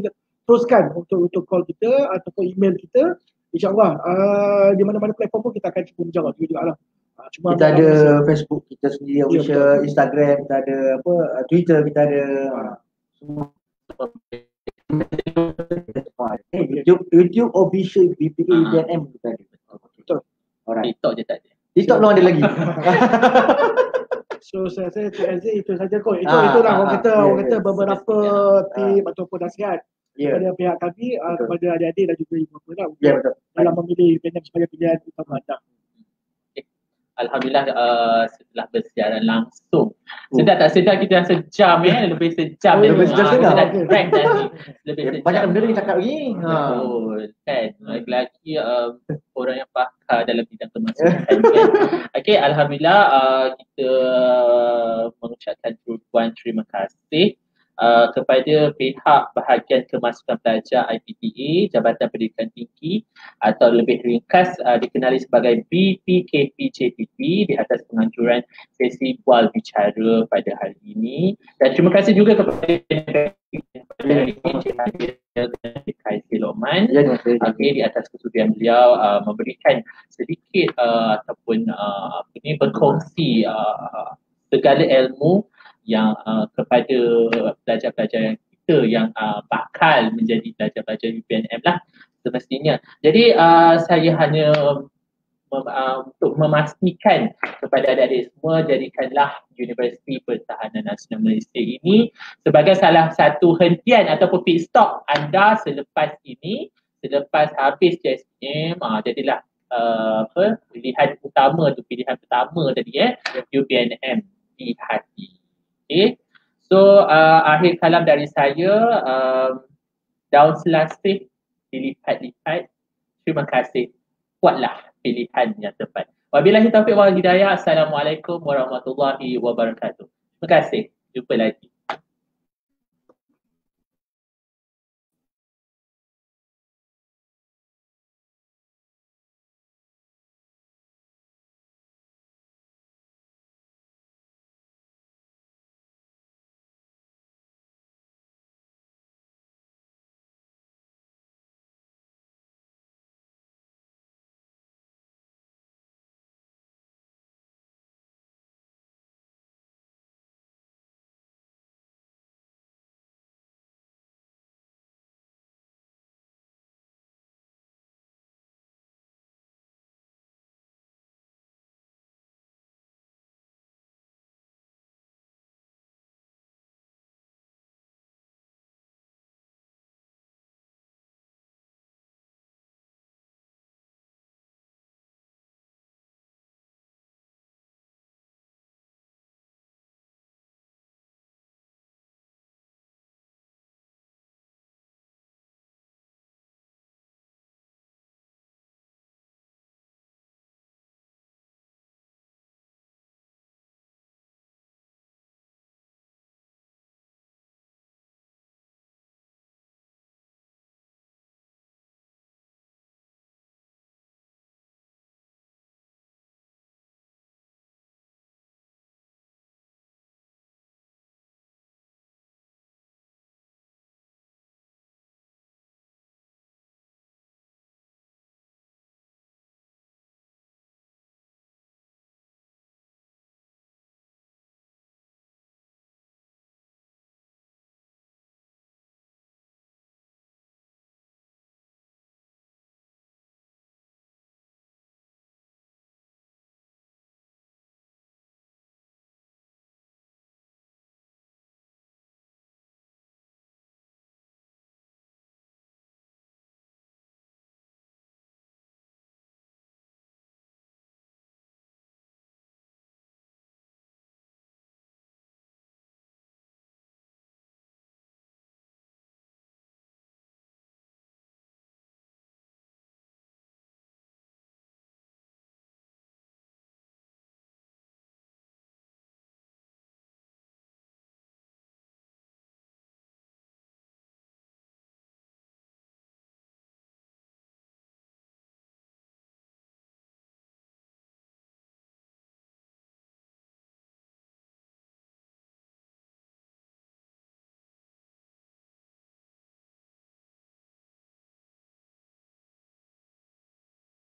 teruskan untuk call kita ataupun email kita. InsyaAllah di mana-mana platform pun kita akan cuba menjawab juga lah. Kita ada Facebook kita sendiri official, Instagram kita ada, Twitter kita ada, YouTube official BPA UPNM kita ada. Betul. Alright. TikTok je tak ada. TikTok belum ada lagi. So saya itu saja kot. Itulah orang kata beberapa tip ataupun nasihat kepada pihak kami, kepada adik-adik dan juga ibu bapa lah untuk dalam memilih UPNM sebagai pilihan utama anda. Alhamdulillah setelah bersiaran langsung. Sedar tak sedar kita dah sejam lebih sejam. Lebih sejam kita dah okay. break tadi. Lebih sejam. Banyak benda ni cakap lagi. Betul. Kan. Lagi-lagi orang yang pakar dalam bidang kemasukan. Kan? Okey, alhamdulillah kita mengucapkan ribuan terima kasih kepada pihak bahagian kemasukan pelajar IPTA, Jabatan Pendidikan Tinggi atau lebih ringkas dikenali sebagai BPKP-JPP di atas penganjuran sesi bual bicara pada hari ini. Dan terima kasih juga kepada Khairi Lokman di atas kesudian beliau memberikan sedikit ataupun berkongsi segala ilmu yang kepada pelajar-pelajar yang kita yang bakal menjadi pelajar-pelajar UPNM lah semestinya. Jadi saya hanya untuk memastikan kepada adik-adik semua, jadikanlah Universiti Pertahanan Nasional Malaysia ini sebagai salah satu hentian ataupun pit stop anda selepas ini, selepas habis JSM, jadilah pilihan pertama tadi UPNM di hati. Okay. So akhir kalam dari saya, daun selasih dilipat-lipat. Terima kasih. Buatlah pilihan yang tepat. Wabillahi taufiq wal hidayah. Assalamualaikum warahmatullahi wabarakatuh. Terima kasih. Jumpa lagi.